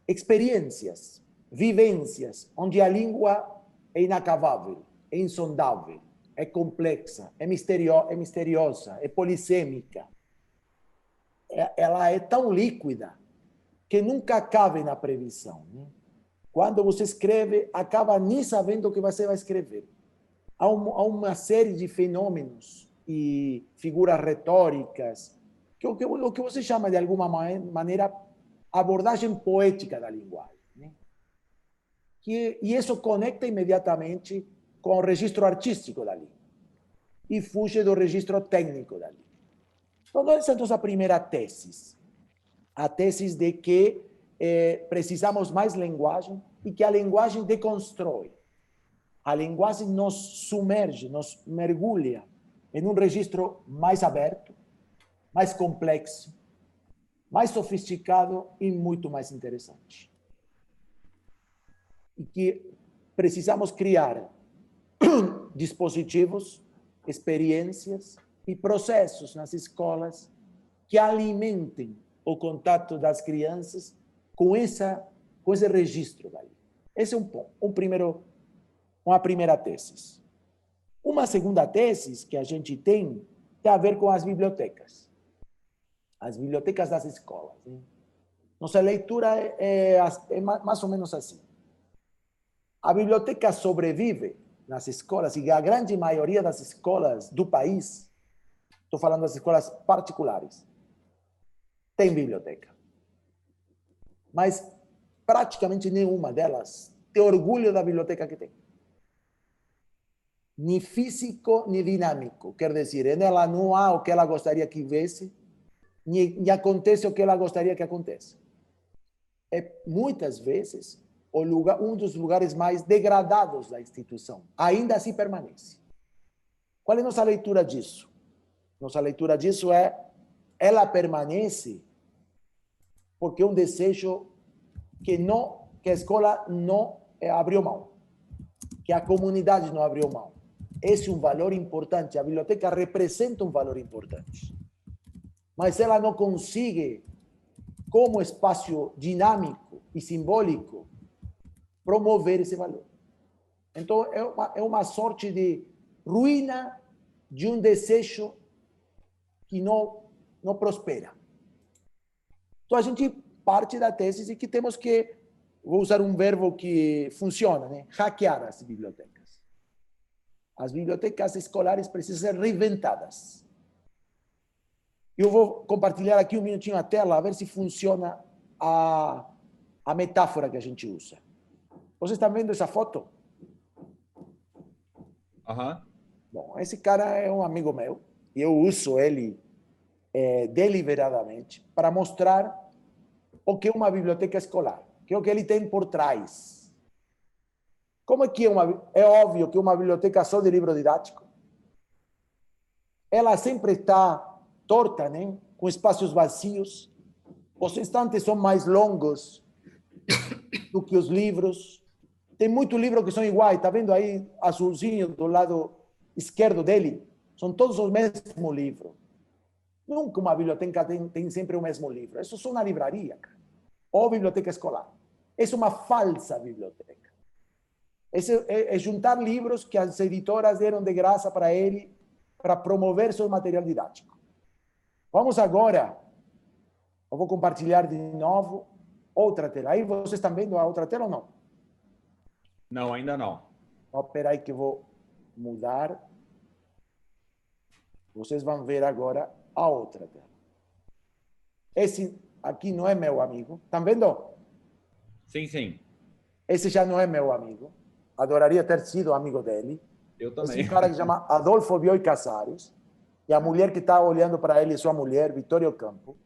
experiências, vivências, onde a língua é inacabável, é insondável, é complexa, é misteriosa, é polissêmica. Ela é tão líquida que nunca cabe na previsão. Né? Quando você escreve, acaba nem sabendo o que você vai escrever. Há uma série de fenômenos e figuras retóricas o que você chama, de alguma maneira, abordagem poética da linguagem. Né? E isso conecta imediatamente com o registro artístico da língua e fuge do registro técnico da língua. Então, essa é a nossa primeira tese. A tese de que precisamos mais linguagem e que a linguagem deconstrói. A linguagem nos submerge, nos mergulha em um registro mais aberto, mais complexo, mais sofisticado e muito mais interessante. E que precisamos criar dispositivos, experiências e processos nas escolas que alimentem o contato das crianças com esse registro daí. Esse é uma primeira tese. Uma segunda tese que a gente tem a ver com as bibliotecas das escolas. Né? Nossa leitura é mais ou menos assim. A biblioteca sobrevive nas escolas, e a grande maioria das escolas do país, estou falando das escolas particulares, tem biblioteca. Mas praticamente nenhuma delas tem orgulho da biblioteca que tem. Nem físico, nem dinâmico. Quer dizer, nela não há o que ela gostaria que viesse, nem acontece o que ela gostaria que aconteça. É, muitas vezes, um dos lugares mais degradados da instituição. Ainda assim permanece. Qual é a nossa leitura disso? Nossa leitura disso é, ela permanece porque é um desejo que a escola não abriu mão, que a comunidade não abriu mão. Esse é um valor importante. A biblioteca representa um valor importante. Mas ela não consegue, como espaço dinâmico e simbólico, promover esse valor. Então, é uma sorte de ruína de um desejo que não prospera. Então, a gente parte da tese de que temos que, vou usar um verbo que funciona, né? Hackear as bibliotecas. As bibliotecas escolares precisam ser reinventadas. Eu vou compartilhar aqui um minutinho a tela, a ver se funciona a metáfora que a gente usa. Vocês estão vendo essa foto? Uhum. Bom, esse cara é um amigo meu, e eu uso ele deliberadamente para mostrar o que é uma biblioteca escolar, que é o que ele tem por trás. Como é que é óbvio que uma biblioteca só de livro didático, ela sempre está torta, né? Com espaços vazios, os estantes são mais longos do que os livros, tem muito livro que são iguais, está vendo aí azulzinho do lado esquerdo dele? São todos o mesmo livro. Nunca uma biblioteca tem sempre o mesmo livro. Isso é só uma livraria, cara. Ou biblioteca escolar. Isso é uma falsa biblioteca. Isso é juntar livros que as editoras deram de graça para ele, para promover seu material didático. Vamos agora, eu vou compartilhar de novo outra tela. Aí vocês estão vendo a outra tela ou não? Não, ainda não. Espera aí que eu vou mudar. Vocês vão ver agora a outra tela. Esse aqui não é meu amigo. Estão vendo? Sim, sim. Esse já não é meu amigo. Adoraria ter sido amigo dele. Eu também. Esse cara que se chama Adolfo Bioy Casares. E a mulher que está olhando para ele é sua mulher, Vitória Ocampo.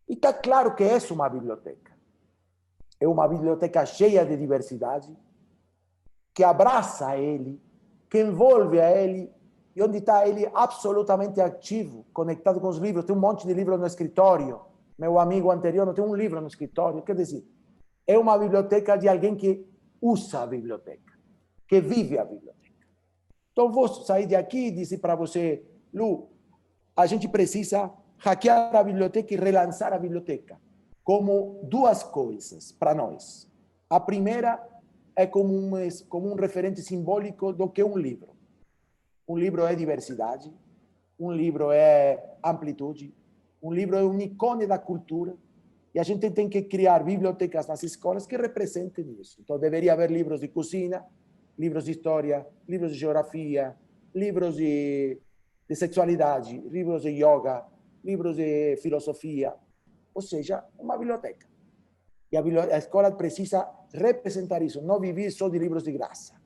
E está claro que é uma biblioteca. É uma biblioteca cheia de diversidade, que abraça ele, que envolve a ele, e onde está ele absolutamente ativo, conectado com os livros. Tem um monte de livros no escritório. Meu amigo anterior não tem um livro no escritório. Quer dizer, é uma biblioteca de alguém que usa a biblioteca, que vive a biblioteca. Então, vou sair de aqui e dizer para você, Lu, a gente precisa hackear a biblioteca e relançar a biblioteca como duas coisas para nós. A primeira é como um referente simbólico do que é um livro. Um livro é diversidade, um livro é amplitude, um livro é um ícone da cultura, e a gente tem que criar bibliotecas nas escolas que representem isso. Então, deveria haver livros de cozinha, livros de história, livros de geografia, livros de sexualidade, livros de yoga, livros de filosofia, ou seja, uma biblioteca. E a escola precisa representar isso, não viver só de livros de graça.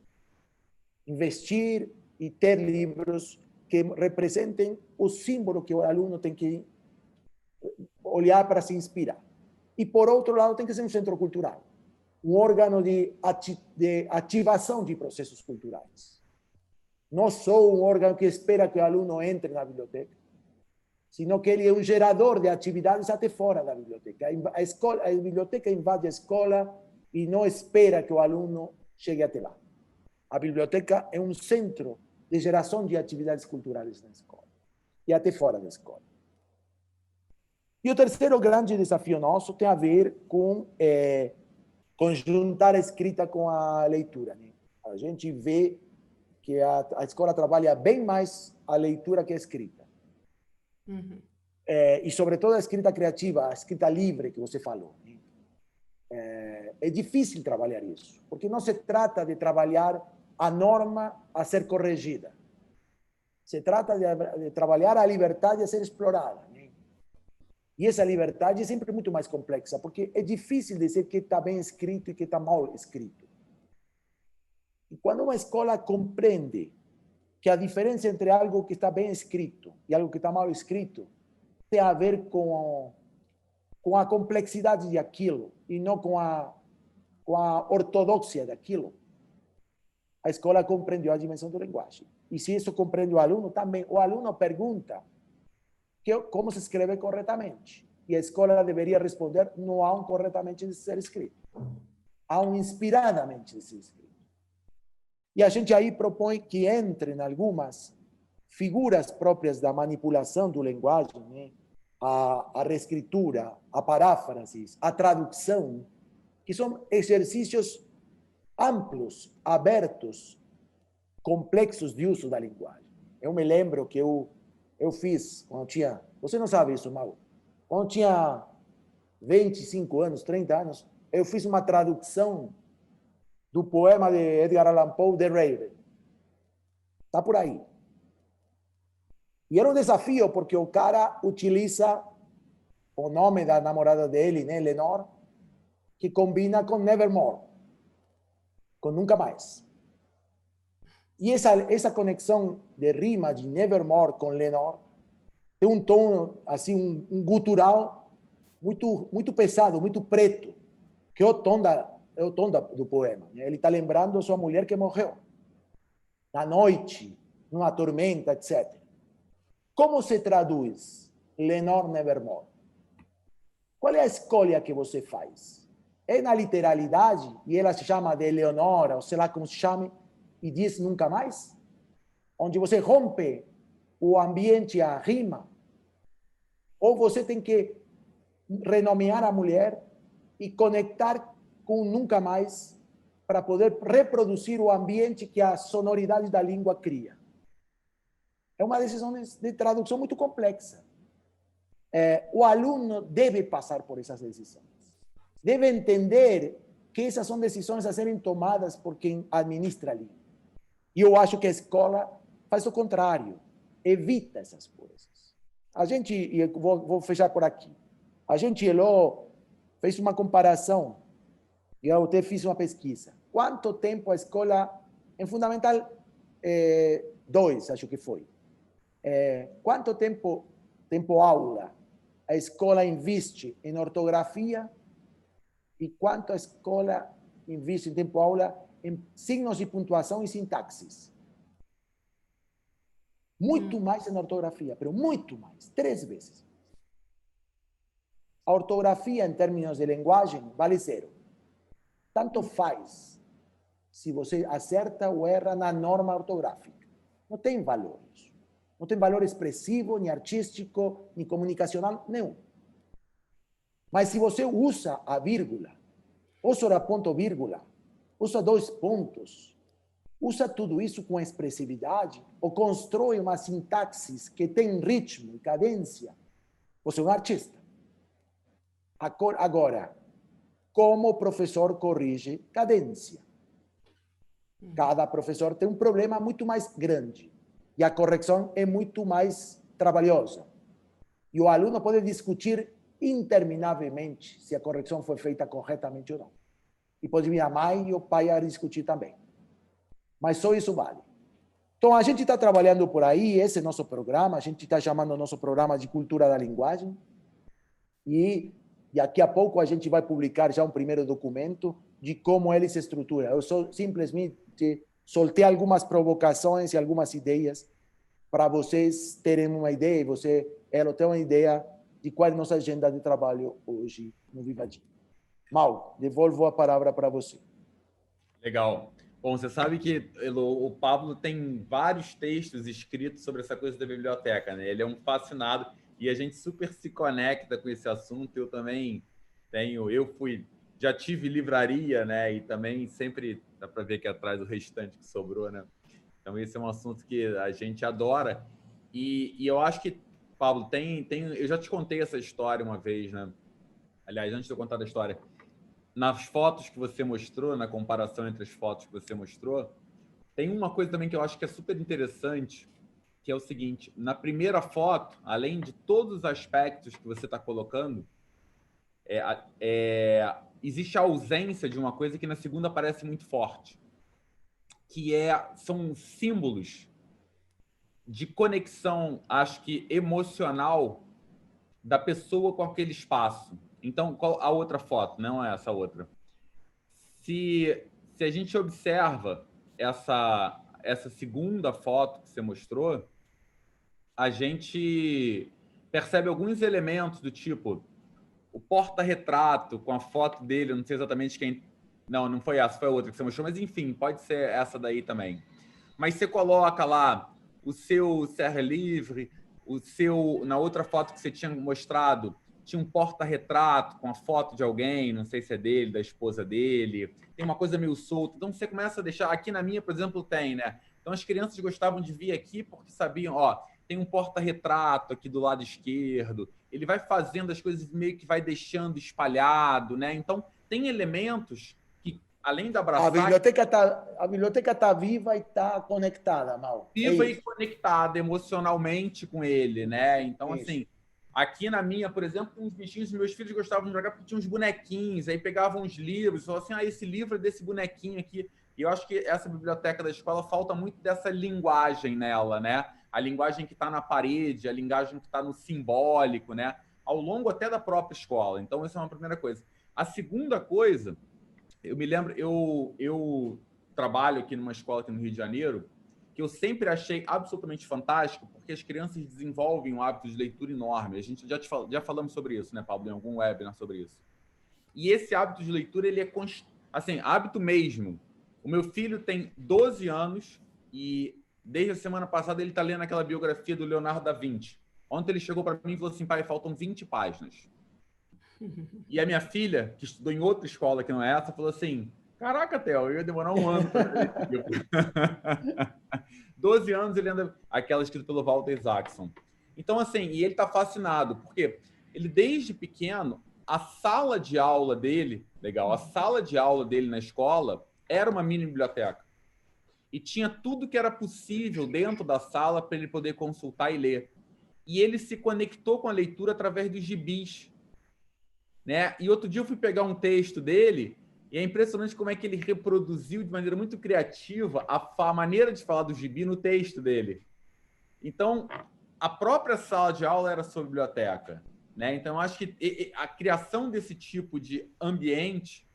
Investir e ter livros que representem o símbolo que o aluno tem que olhar para se inspirar. E, por outro lado, tem que ser um centro cultural, um órgão de ativação de processos culturais. Não só um órgão que espera que o aluno entre na biblioteca, sino que ele é um gerador de atividades até fora da biblioteca. A biblioteca invade a escola e não espera que o aluno chegue até lá. A biblioteca é um centro de geração de atividades culturais na escola e até fora da escola. E o terceiro grande desafio nosso tem a ver com conjuntar a escrita com a leitura, né? A gente vê que a escola trabalha bem mais a leitura que a escrita. Uhum. E, sobretudo, a escrita criativa, a escrita livre que você falou, né? É difícil trabalhar isso, porque não se trata de trabalhar a norma a ser corrigida. Se trata de trabalhar a liberdade a ser explorada, né? E essa liberdade é sempre muito mais complexa, porque é difícil dizer que está bem escrito e que está mal escrito. E quando uma escola compreende que a diferença entre algo que está bem escrito e algo que está mal escrito tem a ver com a complexidade daquilo e não com a ortodoxia daquilo, a escola compreendeu a dimensão da linguagem. E se isso compreende o aluno, também o aluno pergunta como se escreve corretamente. E a escola deveria responder: não há um corretamente de ser escrito, há um inspiradamente de ser escrito. E a gente aí propõe que entrem algumas figuras próprias da manipulação do linguagem, né? A reescritura, a paráfrases, a tradução, que são exercícios amplos, abertos, complexos de uso da linguagem. Eu me lembro que eu fiz, quando tinha... Você não sabe isso, Mauro. Quando tinha 25 anos, 30 anos, eu fiz uma tradução do poema de Edgar Allan Poe, The Raven. Está por aí. E era um desafio, porque o cara utiliza o nome da namorada dele, né, Lenore, que combina com Nevermore, com Nunca Mais. E essa conexão de rima de Nevermore com Lenore tem um tom, assim, um gutural muito pesado, muito preto, que é o tom do poema. Ele está lembrando a sua mulher que morreu na noite, numa tormenta, etc. Como se traduz Lenore Nevermore? Qual é a escolha que você faz? É na literalidade, e ela se chama de Eleonora, ou sei lá como se chame, e diz Nunca Mais? Onde você rompe o ambiente, a rima? Ou você tem que renomear a mulher e conectar com Nunca Mais para poder reproduzir o ambiente que a sonoridade da língua cria? É uma decisão de tradução muito complexa. O aluno deve passar por essas decisões. Deve entender que essas são decisões a serem tomadas por quem administra a língua. E eu acho que a escola faz o contrário, evita essas coisas. A gente, e eu vou fechar por aqui, a gente, Elô, fez uma comparação, e eu até fiz uma pesquisa. Quanto tempo a escola, em Fundamental 2, acho que foi, quanto tempo aula a escola investe em ortografia e quanto a escola investe em tempo aula em signos de pontuação e sintaxes? Muito mais em ortografia, mas muito mais, 3 vezes. A ortografia, em termos de linguagem, vale 0. Tanto faz se você acerta ou erra na norma ortográfica. Não tem valor isso. Não tem valor expressivo, nem artístico, nem comunicacional, nenhum. Mas se você usa a vírgula, usa a ponto vírgula, usa 2 pontos, usa tudo isso com expressividade, ou constrói uma sintaxe que tem ritmo e cadência, você é um artista. Agora, como o professor corrige cadência? Cada professor tem um problema muito mais grande e a correção é muito mais trabalhosa. E o aluno pode discutir interminavelmente se a correção foi feita corretamente ou não. E pode vir a mãe e o pai a discutir também. Mas só isso vale. Então, a gente está trabalhando por aí, esse é nosso programa, a gente está chamando o nosso programa de Cultura da Linguagem. E daqui a pouco a gente vai publicar já um primeiro documento de como ele se estrutura. Eu simplesmente soltei algumas provocações e algumas ideias para vocês terem uma ideia, e ela tem uma ideia de qual é a nossa agenda de trabalho hoje no Vivadia. Mal, devolvo a palavra para você. Legal. Bom, você sabe que o Pablo tem vários textos escritos sobre essa coisa da biblioteca, né? Ele é um fascinado e a gente super se conecta com esse assunto. Eu também já tive livraria, né? E também sempre dá para ver aqui atrás o restante que sobrou, né? Então esse é um assunto que a gente adora. E eu acho que, Pablo, eu já te contei essa história uma vez, né? Aliás, antes de eu contar a história, nas fotos que você mostrou, na comparação entre as fotos que você mostrou, tem uma coisa também que eu acho que é super interessante, que é o seguinte: na primeira foto, além de todos os aspectos que você está colocando, existe a ausência de uma coisa que na segunda parece muito forte, que são símbolos de conexão, acho que emocional, da pessoa com aquele espaço. Então, qual a outra foto? Não é essa outra. Se a gente observa essa segunda foto que você mostrou, a gente percebe alguns elementos do tipo o porta-retrato com a foto dele, eu não sei exatamente quem... Não foi essa, foi a outra que você mostrou, mas enfim, pode ser essa daí também. Mas você coloca lá o seu Serre Livre, na outra foto que você tinha mostrado, tinha um porta-retrato com a foto de alguém, não sei se é dele, da esposa dele, tem uma coisa meio solta. Então você começa a deixar... Aqui na minha, por exemplo, tem, né? Então as crianças gostavam de vir aqui porque sabiam, tem um porta-retrato aqui do lado esquerdo, ele vai fazendo as coisas, meio que vai deixando espalhado, né? Então tem elementos que, além da abraçar... A biblioteca tá viva e está conectada, Mal. Viva e conectada emocionalmente com ele, né? Então, Isso. assim, aqui na minha, por exemplo, tem uns bichinhos, meus filhos gostavam de jogar porque tinha uns bonequinhos, aí pegavam uns livros, falavam assim, esse livro é desse bonequinho aqui. E eu acho que essa biblioteca da escola falta muito dessa linguagem nela, né? A linguagem que está na parede, a linguagem que está no simbólico, né? Ao longo até da própria escola. Então, essa é uma primeira coisa. A segunda coisa, eu me lembro, eu trabalho aqui numa escola aqui no Rio de Janeiro, que eu sempre achei absolutamente fantástico, porque as crianças desenvolvem um hábito de leitura enorme. A gente já falamos sobre isso, né, Pablo, em algum webinar sobre isso. E esse hábito de leitura, ele é assim, hábito mesmo. O meu filho tem 12 anos e desde a semana passada ele está lendo aquela biografia do Leonardo da Vinci. Ontem ele chegou para mim e falou assim, pai, faltam 20 páginas. E a minha filha, que estudou em outra escola que não é essa, falou assim, caraca, Theo, eu ia demorar um ano para ler esse livro. 12 anos ele anda... Aquela escrita pelo Walter Isaacson. Então, assim, e ele está fascinado, porque ele, desde pequeno, a sala de aula dele, a sala de aula dele na escola era uma mini biblioteca. E tinha tudo que era possível dentro da sala para ele poder consultar e ler. E ele se conectou com a leitura através dos gibis, né? E outro dia eu fui pegar um texto dele e é impressionante como é que ele reproduziu de maneira muito criativa a maneira de falar do gibi no texto dele. Então, a própria sala de aula era sua biblioteca, né? Então, eu acho que a criação desse tipo de ambiente,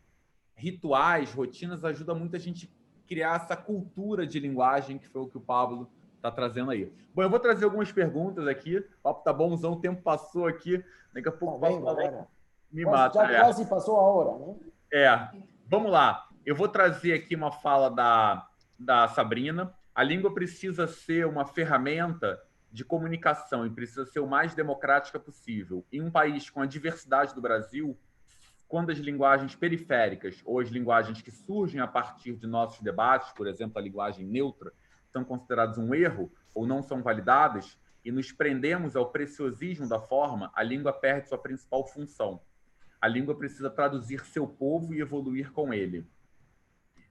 rituais, rotinas, ajuda muito a gente criar essa cultura de linguagem, que foi o que o Pablo está trazendo aí. Bom, eu vou trazer algumas perguntas aqui. O papo tá bonzão, o tempo passou aqui. Daqui a pouco me mata. Já quase passou a hora, né? Vamos lá. Eu vou trazer aqui uma fala da Sabrina. A língua precisa ser uma ferramenta de comunicação e precisa ser o mais democrática possível. Em um país com a diversidade do Brasil, quando as linguagens periféricas ou as linguagens que surgem a partir de nossos debates, por exemplo, a linguagem neutra, são consideradas um erro ou não são validadas e nos prendemos ao preciosismo da forma, a língua perde sua principal função. A língua precisa traduzir seu povo e evoluir com ele.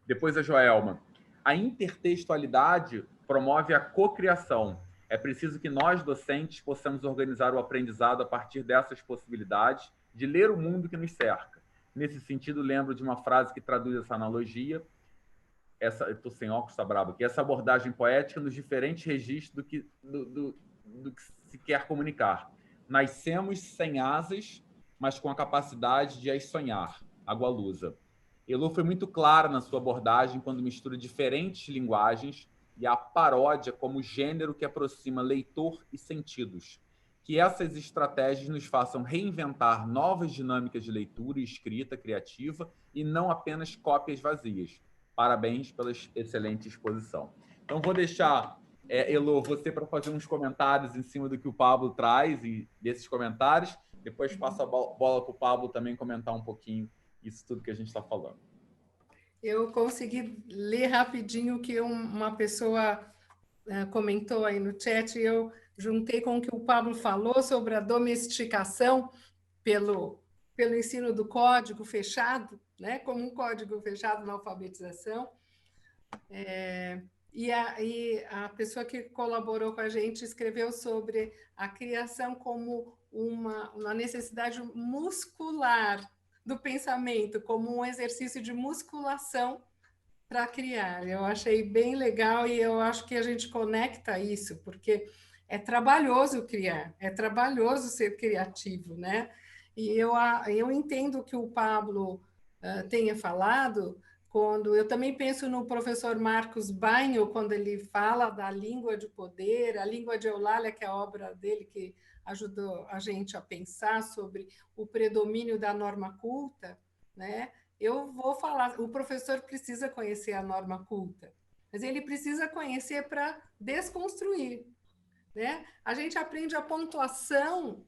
Depois a Joelma. A intertextualidade promove a cocriação. É preciso que nós, docentes, possamos organizar o aprendizado a partir dessas possibilidades de ler o mundo que nos cerca. Nesse sentido, lembro de uma frase que traduz essa analogia. Estou sem óculos, está bravo aqui. Essa abordagem poética nos diferentes registros do que se quer comunicar. Nascemos sem asas, mas com a capacidade de as sonhar. Agualusa. Elo foi muito clara na sua abordagem quando mistura diferentes linguagens e a paródia como gênero que aproxima leitor e sentidos. Que essas estratégias nos façam reinventar novas dinâmicas de leitura e escrita criativa e não apenas cópias vazias. Parabéns pela excelente exposição. Então, vou deixar, Elo, você para fazer uns comentários em cima do que o Pablo traz e desses comentários. Depois passo a bola para o Pablo também comentar um pouquinho isso tudo que a gente está falando. Eu consegui ler rapidinho o que uma pessoa comentou aí no chat e eu juntei com o que o Pablo falou sobre a domesticação pelo pelo ensino do código fechado, né, como um código fechado na alfabetização. E a pessoa que colaborou com a gente escreveu sobre a criação como uma necessidade muscular do pensamento, como um exercício de musculação para criar. Eu achei bem legal e eu acho que a gente conecta isso, porque é trabalhoso criar, é trabalhoso ser criativo, né? E eu entendo que o Pablo tenha falado, quando eu também penso no professor Marcos Bainho, quando ele fala da língua de poder, a língua de Eulália, que é a obra dele, que ajudou a gente a pensar sobre o predomínio da norma culta, né? Eu vou falar, o professor precisa conhecer a norma culta, mas ele precisa conhecer para desconstruir, né? A gente aprende a pontuação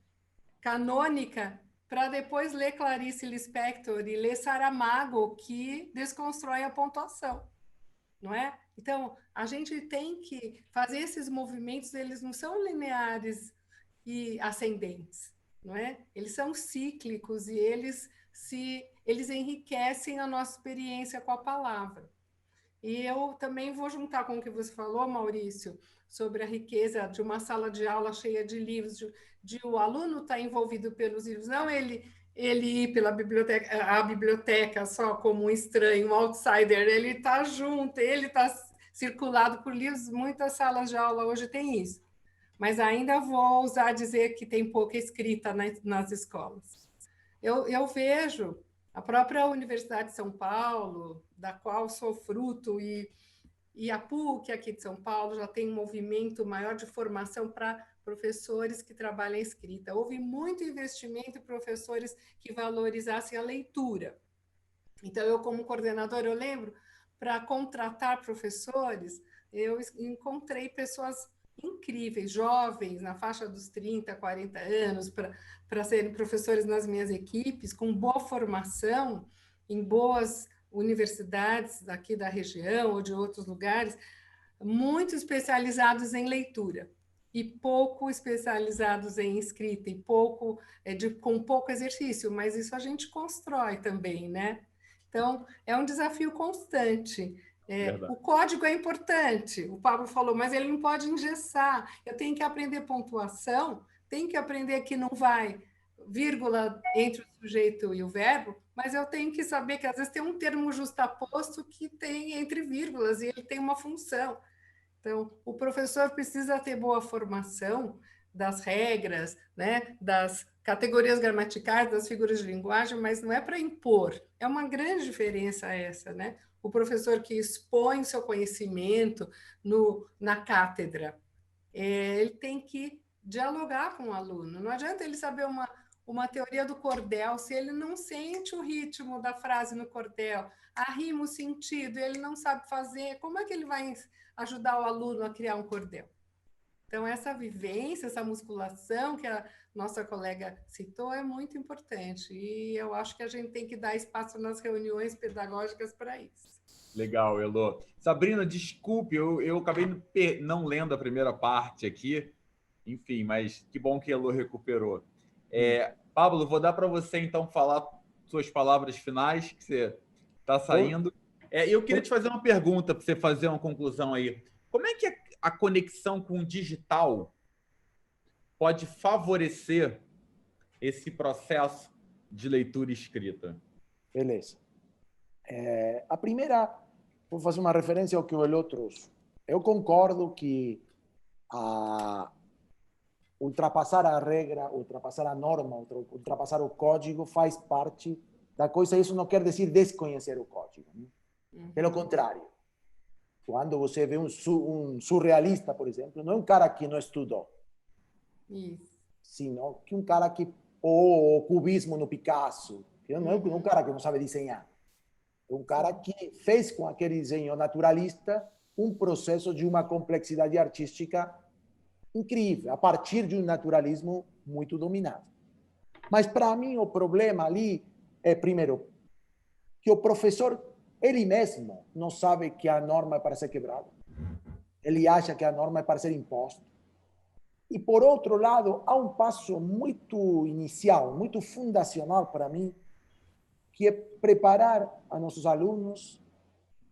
canônica para depois ler Clarice Lispector e ler Saramago, que desconstrói a pontuação, não é? Então, a gente tem que fazer esses movimentos, eles não são lineares e ascendentes, não é? Eles são cíclicos e eles enriquecem a nossa experiência com a palavra. E eu também vou juntar com o que você falou, Maurício, sobre a riqueza de uma sala de aula cheia de livros, de o aluno estar envolvido pelos livros, não ele ir pela biblioteca, a biblioteca só como um estranho, um outsider, ele está junto, ele está circulado por livros, muitas salas de aula hoje têm isso. Mas ainda vou ousar dizer que tem pouca escrita nas escolas. Eu vejo a própria Universidade de São Paulo, da qual sou fruto, e a PUC aqui de São Paulo já tem um movimento maior de formação para professores que trabalham a escrita. Houve muito investimento em professores que valorizassem a leitura. Então, eu, como coordenadora, eu lembro, para contratar professores, eu encontrei pessoas incríveis, jovens, na faixa dos 30, 40 anos, para serem professores nas minhas equipes, com boa formação, em boas universidades daqui da região ou de outros lugares, muito especializados em leitura e pouco especializados em escrita e com pouco exercício, mas isso a gente constrói também, né? Então, é um desafio constante. O código é importante, o Pablo falou, mas ele não pode engessar. Eu tenho que aprender pontuação, tenho que aprender que não vai vírgula entre o sujeito e o verbo, mas eu tenho que saber que às vezes tem um termo justaposto que tem entre vírgulas e ele tem uma função. Então, o professor precisa ter boa formação das regras, né, das categorias gramaticais, das figuras de linguagem, mas não é para impor. É uma grande diferença essa, né? O professor que expõe seu conhecimento na cátedra, ele tem que dialogar com o aluno. Não adianta ele saber uma teoria do cordel se ele não sente o ritmo da frase no cordel, a rima, o sentido, ele não sabe fazer. Como é que ele vai ajudar o aluno a criar um cordel? Então, essa vivência, essa musculação que a nossa colega citou é muito importante. E eu acho que a gente tem que dar espaço nas reuniões pedagógicas para isso. Legal, Elô. Sabrina, desculpe, eu acabei não lendo a primeira parte aqui. Enfim, mas que bom que a Elô recuperou. Pablo, vou dar para você, então, falar suas palavras finais, que você está saindo. Eu queria te fazer uma pergunta, para você fazer uma conclusão aí. Como é que a conexão com o digital pode favorecer esse processo de leitura e escrita? Beleza. A primeira, vou fazer uma referência ao que o Elô trouxe. Eu concordo que ultrapassar a regra, ultrapassar a norma, ultrapassar o código faz parte da coisa. Isso não quer dizer desconhecer o código. Pelo contrário, quando você vê um surrealista, por exemplo, não é um cara que não estudou, sino que um cara que o cubismo no Picasso, que não é um cara que não sabe desenhar, é um cara que fez com aquele desenho naturalista um processo de uma complexidade artística incrível, a partir de um naturalismo muito dominado. Mas, para mim, o problema ali é, primeiro, que o professor, ele mesmo, não sabe que a norma é para ser quebrada. Ele acha que a norma é para ser imposta. E, por outro lado, há um passo muito inicial, muito fundacional para mim, que é preparar a nossos alunos,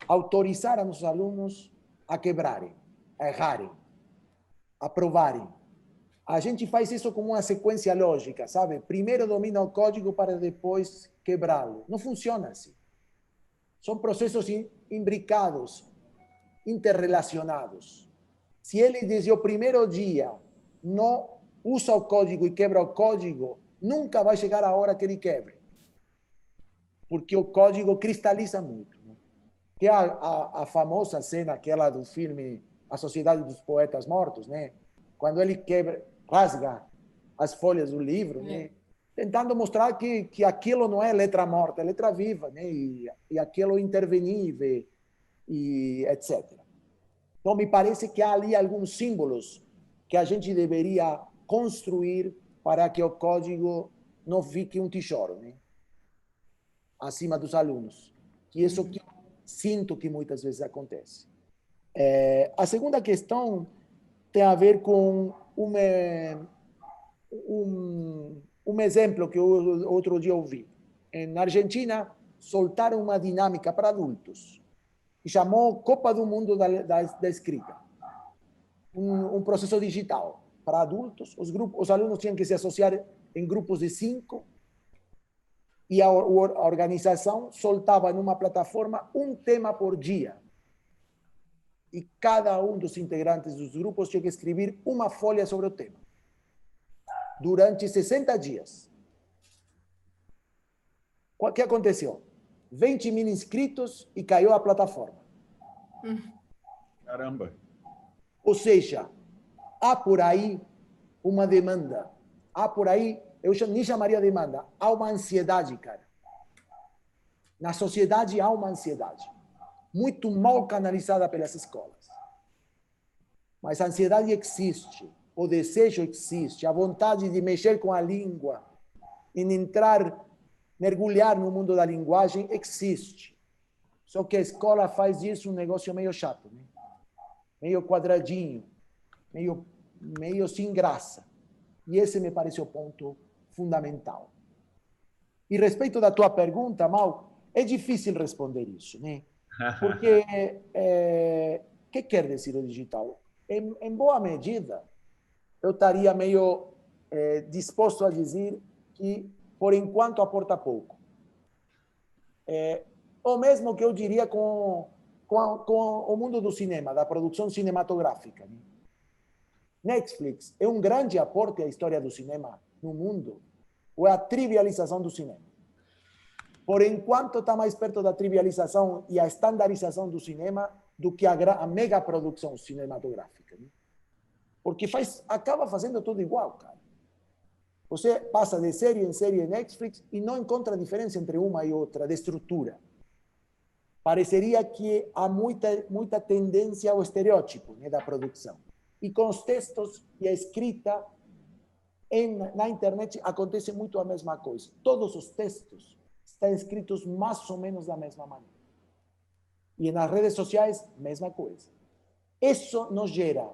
autorizar a nossos alunos a quebrarem, a errarem, a provarem. A gente faz isso como uma sequência lógica, sabe? Primeiro domina o código para depois quebrá-lo. Não funciona assim. São processos imbricados, interrelacionados. Se ele, desde o primeiro dia, não usa o código e quebra o código, nunca vai chegar a hora que ele quebre. Porque o código cristaliza muito. Né? Que é a famosa cena, aquela do filme A Sociedade dos Poetas Mortos, né? Quando ele quebra, rasga as folhas do livro, né? Tentando mostrar que aquilo não é letra morta, é letra viva, né? E aquilo intervenível, e etc. Então, me parece que há ali alguns símbolos que a gente deveria construir para que o código não fique um tijolo, né? Acima dos alunos. Que isso que eu sinto que muitas vezes acontece. A segunda questão tem a ver com um exemplo que eu outro dia ouvi. Na Argentina, soltaram uma dinâmica para adultos que chamou Copa do Mundo da Escrita. Um processo digital para adultos. Os alunos tinham que se associar em grupos de 5 e a organização soltava numa plataforma um tema por dia. E cada um dos integrantes dos grupos tinha que escrever uma folha sobre o tema. Durante 60 dias. O que aconteceu? 20 mil inscritos e caiu a plataforma. Caramba! Ou seja, há por aí uma demanda. Há por aí, eu nem chamaria demanda, há uma ansiedade, cara. Na sociedade há uma ansiedade. Muito mal canalizada pelas escolas. Mas a ansiedade existe. O desejo existe. A vontade de mexer com a língua, em entrar, mergulhar no mundo da linguagem, existe. Só que a escola faz disso um negócio meio chato, né? Meio quadradinho, meio sem graça. E esse me parece o ponto fundamental. E respeito da tua pergunta, Mau, é difícil responder isso, né? Porque o que quer dizer o digital? Em boa medida, eu estaria meio disposto a dizer que, por enquanto, aporta pouco. Ou mesmo que eu diria com o mundo do cinema, da produção cinematográfica. Né? Netflix é um grande aporte à história do cinema no mundo, ou é a trivialização do cinema? Por enquanto, está mais perto da trivialização e a estandarização do cinema do que a mega produção cinematográfica. Né? Porque acaba fazendo tudo igual, cara. Você passa de série em série em Netflix e não encontra diferença entre uma e outra, de estrutura. Pareceria que há muita tendência ao estereótipo, né, da produção. E com os textos e a escrita na internet acontece muito a mesma coisa. Todos os textos estão escritos mais ou menos da mesma maneira. E nas redes sociais, mesma coisa. Isso não gera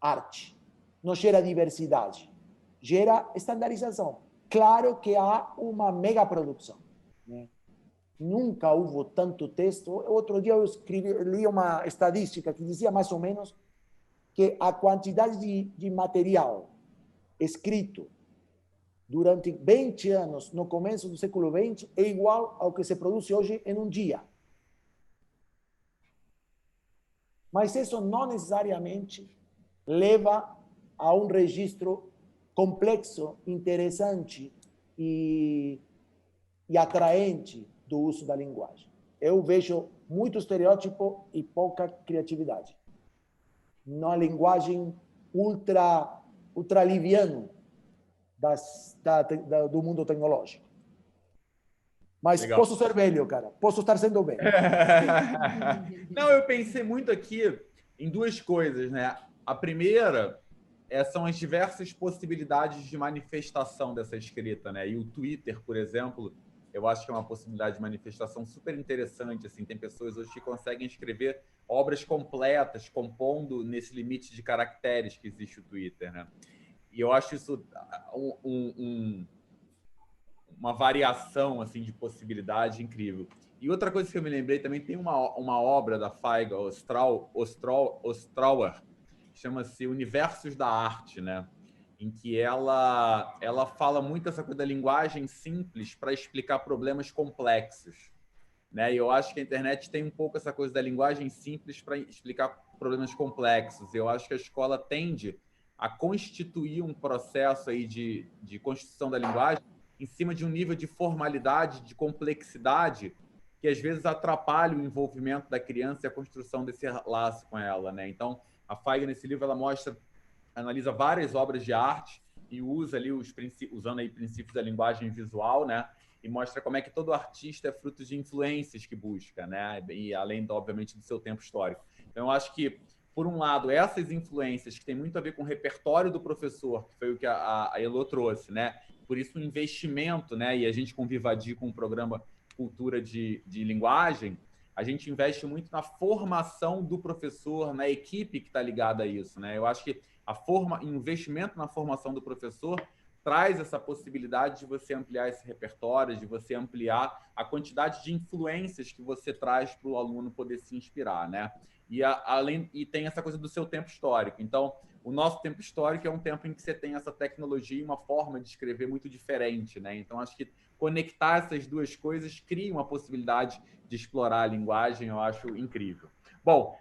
arte, não gera diversidade, gera estandarização. Claro que há uma mega produção, né? Nunca houve tanto texto. Outro dia eu li uma estatística que dizia mais ou menos que a quantidade de material escrito durante 20 anos, no começo do século XX, é igual ao que se produz hoje em um dia. Mas isso não necessariamente leva a um registro complexo, interessante e atraente do uso da linguagem. Eu vejo muito estereótipo e pouca criatividade. Na linguagem ultra liviano do mundo tecnológico. Mas legal. Posso ser velho, cara. Posso estar sendo velho. Não, eu pensei muito aqui em duas coisas, né? A primeira são as diversas possibilidades de manifestação dessa escrita, né? E o Twitter, por exemplo, eu acho que é uma possibilidade de manifestação super interessante. Assim, tem pessoas hoje que conseguem escrever obras completas, compondo nesse limite de caracteres que existe o Twitter, né? E eu acho isso uma variação assim de possibilidade incrível. E outra coisa que eu me lembrei também, tem uma obra da Feiga Ostrauer, chama-se Universos da Arte, né? Em que ela fala muito essa coisa da linguagem simples para explicar problemas complexos, né? E eu acho que a internet tem um pouco essa coisa da linguagem simples para explicar problemas complexos. Eu acho que a escola tende a constituir um processo aí de construção da linguagem em cima de um nível de formalidade, de complexidade, que às vezes atrapalha o envolvimento da criança e a construção desse laço com ela, né? Então, a Feiga, nesse livro, ela analisa várias obras de arte e usa ali usando aí princípios da linguagem visual, né? E mostra como é que todo artista é fruto de influências que busca, né? E além, obviamente, do seu tempo histórico. Então, eu acho que, por um lado, essas influências que tem muito a ver com o repertório do professor, que foi o que a Elô trouxe, né? Por isso, o investimento, né? E a gente com Vivadio, com o programa Cultura de Linguagem, a gente investe muito na formação do professor, na equipe que está ligada a isso, né? Eu acho que investimento na formação do professor traz essa possibilidade de você ampliar esse repertório, de você ampliar a quantidade de influências que você traz para o aluno poder se inspirar, né? E tem essa coisa do seu tempo histórico. Então, o nosso tempo histórico é um tempo em que você tem essa tecnologia e uma forma de escrever muito diferente, né? Então, acho que conectar essas duas coisas cria uma possibilidade de explorar a linguagem, eu acho incrível. Bom,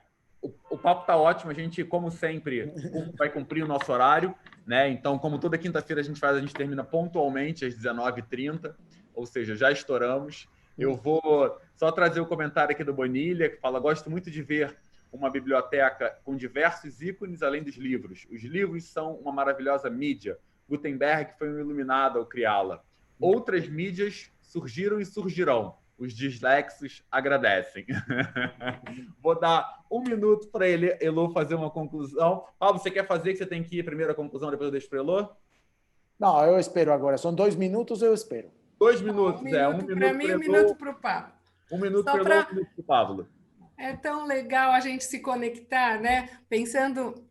o papo está ótimo, a gente, como sempre, vai cumprir o nosso horário, né? Então, como toda quinta-feira a gente termina pontualmente às 19h30, ou seja, já estouramos. Eu vou só trazer o comentário aqui do Bonilha, que fala: gosto muito de ver uma biblioteca com diversos ícones além dos livros. Os livros são uma maravilhosa mídia. Gutenberg foi um iluminado ao criá-la. Outras mídias surgiram e surgirão. Os dislexos agradecem. Vou dar 1 minuto para Elô fazer uma conclusão. Pablo, você quer fazer, que você tem que ir primeiro a conclusão, depois eu deixo para Elô? Não, eu espero agora. São 2 minutos, eu espero. 2 minutos, 1 minuto para mim, 1 minuto para o Pablo. 1 minuto Só para Elô, 1 minuto para o Pablo. É tão legal a gente se conectar, né? Pensando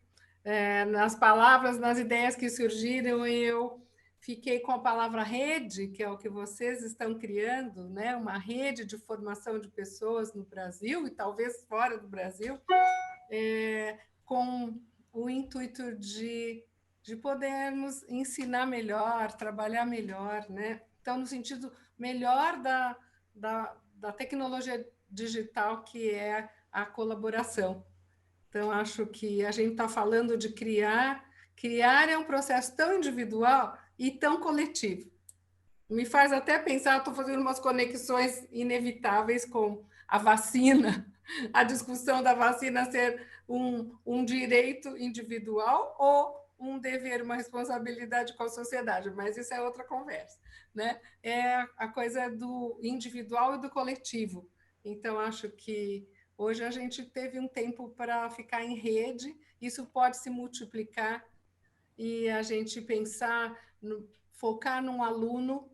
nas palavras, nas ideias que surgiram, eu fiquei com a palavra rede, que é o que vocês estão criando, né? Uma rede de formação de pessoas no Brasil e talvez fora do Brasil, com o intuito de podermos ensinar melhor, trabalhar melhor, né? Então, no sentido melhor da tecnologia digital, que é a colaboração. Então, acho que a gente está falando de criar. Criar é um processo tão individual e tão coletivo. Me faz até pensar, estou fazendo umas conexões inevitáveis com a vacina, a discussão da vacina ser um direito individual ou um dever, uma responsabilidade com a sociedade, mas isso é outra conversa, né? É a coisa do individual e do coletivo. Então, acho que hoje a gente teve um tempo para ficar em rede, isso pode se multiplicar e a gente pensar, focar num aluno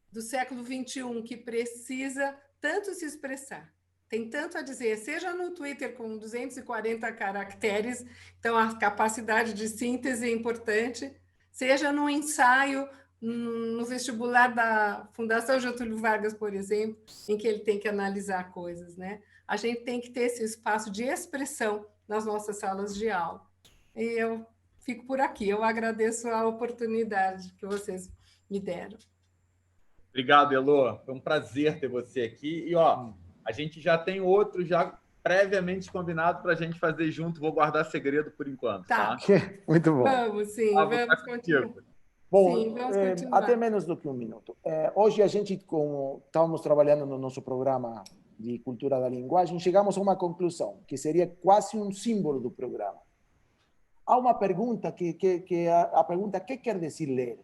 do século XXI que precisa tanto se expressar, tem tanto a dizer, seja no Twitter com 240 caracteres, então a capacidade de síntese é importante, seja no ensaio, no vestibular da Fundação Getúlio Vargas, por exemplo, em que ele tem que analisar coisas, né? A gente tem que ter esse espaço de expressão nas nossas salas de aula. E eu fico por aqui. Eu agradeço a oportunidade que vocês me deram. Obrigado, Elô. Foi um prazer ter você aqui. E, a gente já tem outro já previamente combinado para a gente fazer junto. Vou guardar segredo por enquanto, tá? Muito bom. Vamos, sim, vamos continuar. Bom, sim, vamos continuar. até menos do que 1 minuto. Hoje a gente, como estávamos trabalhando no nosso programa de cultura da linguagem, chegamos a uma conclusão, que seria quase um símbolo do programa. Há uma pergunta a pergunta: o que quer dizer ler?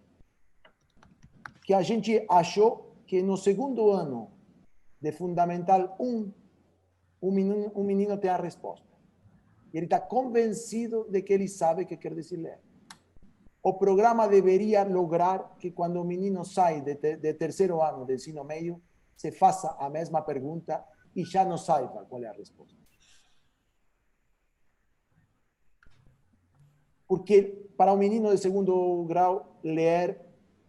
Que a gente achou que no segundo ano de Fundamental 1, um menino tem a resposta. E ele está convencido de que ele sabe o que quer dizer ler. o programa deveria lograr que quando o menino sai de terceiro ano de ensino médio, se faça a mesma pergunta e já não saiba qual é a resposta. Porque para um menino de segundo grau, ler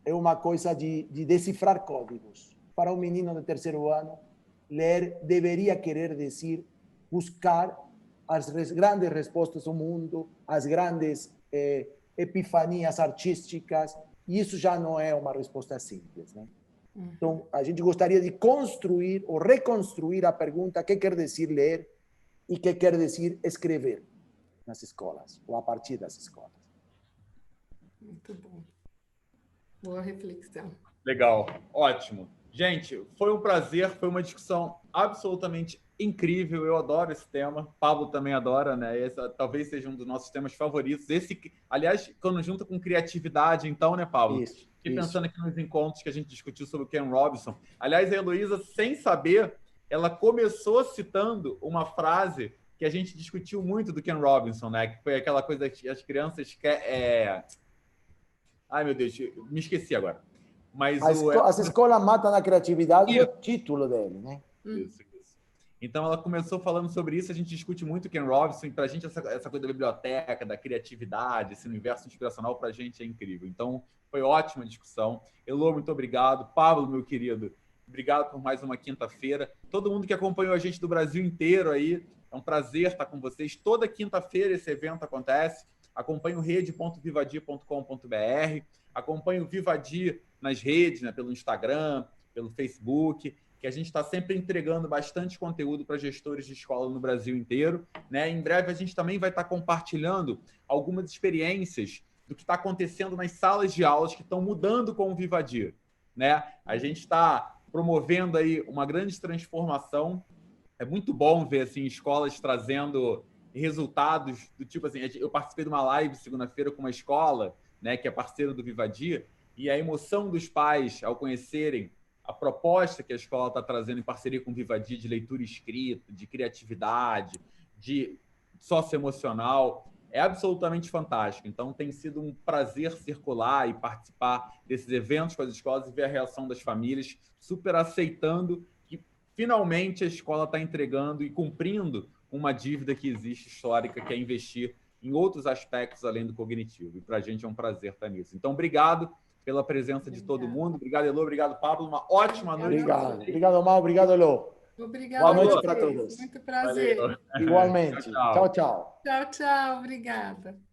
é uma coisa de decifrar códigos. Para um menino de terceiro ano, ler deveria querer dizer buscar as grandes respostas do mundo, as grandes epifanias artísticas, e isso já não é uma resposta simples, né? Então, a gente gostaria de construir ou reconstruir a pergunta: o que quer dizer ler e o que quer dizer escrever nas escolas, ou a partir das escolas. Muito bom. Boa reflexão. Legal, ótimo. Gente, foi um prazer, foi uma discussão absolutamente incrível. Eu adoro esse tema. Pablo também adora, né? Esse talvez seja um dos nossos temas favoritos. Esse, aliás, quando junta com criatividade, então, né, Pablo? Isso. Fiquei pensando aqui nos encontros que a gente discutiu sobre o Ken Robinson. Aliás, a Heloísa, sem saber, ela começou citando uma frase que a gente discutiu muito do Ken Robinson, né? Que foi aquela coisa que as crianças querem... Ai, meu Deus, me esqueci agora. Mas as escolas matam a criatividade, é o título dele, né? Isso. Então, ela começou falando sobre isso, a gente discute muito o Ken Robinson, e para a gente essa coisa da biblioteca, da criatividade, esse universo inspiracional, para a gente é incrível. Então, foi ótima a discussão. Elô, muito obrigado. Pablo, meu querido, obrigado por mais uma quinta-feira. Todo mundo que acompanhou a gente do Brasil inteiro aí, é um prazer estar com vocês. Toda quinta-feira esse evento acontece. Acompanhe o rede.vivadia.com.br, acompanhe o Vivadia nas redes, né, pelo Instagram, pelo Facebook, que a gente está sempre entregando bastante conteúdo para gestores de escola no Brasil inteiro, né? Em breve a gente também vai estar compartilhando algumas experiências do que está acontecendo nas salas de aulas que estão mudando com o Vivadia, né? A gente está promovendo aí uma grande transformação. É muito bom ver assim escolas trazendo resultados do tipo assim, eu participei de uma live segunda-feira com uma escola, né, que é parceira do Vivadia, e a emoção dos pais ao conhecerem a proposta que a escola está trazendo em parceria com o Vivadia de leitura escrita, de criatividade, de socioemocional, é absolutamente fantástico. Então, tem sido um prazer circular e participar desses eventos com as escolas e ver a reação das famílias super aceitando que, finalmente, a escola está entregando e cumprindo uma dívida que existe histórica, que é investir em outros aspectos além do cognitivo. E para a gente é um prazer estar nisso. Então, obrigado pela presença de todo mundo. Obrigado, Elô. Obrigado, Pablo. Uma ótima noite. Obrigado, Mal. Obrigado, Elô. Obrigada. Boa noite para todos. Muito prazer. Valeu. Igualmente. Tchau, tchau. Tchau, tchau. Tchau, tchau. Obrigada.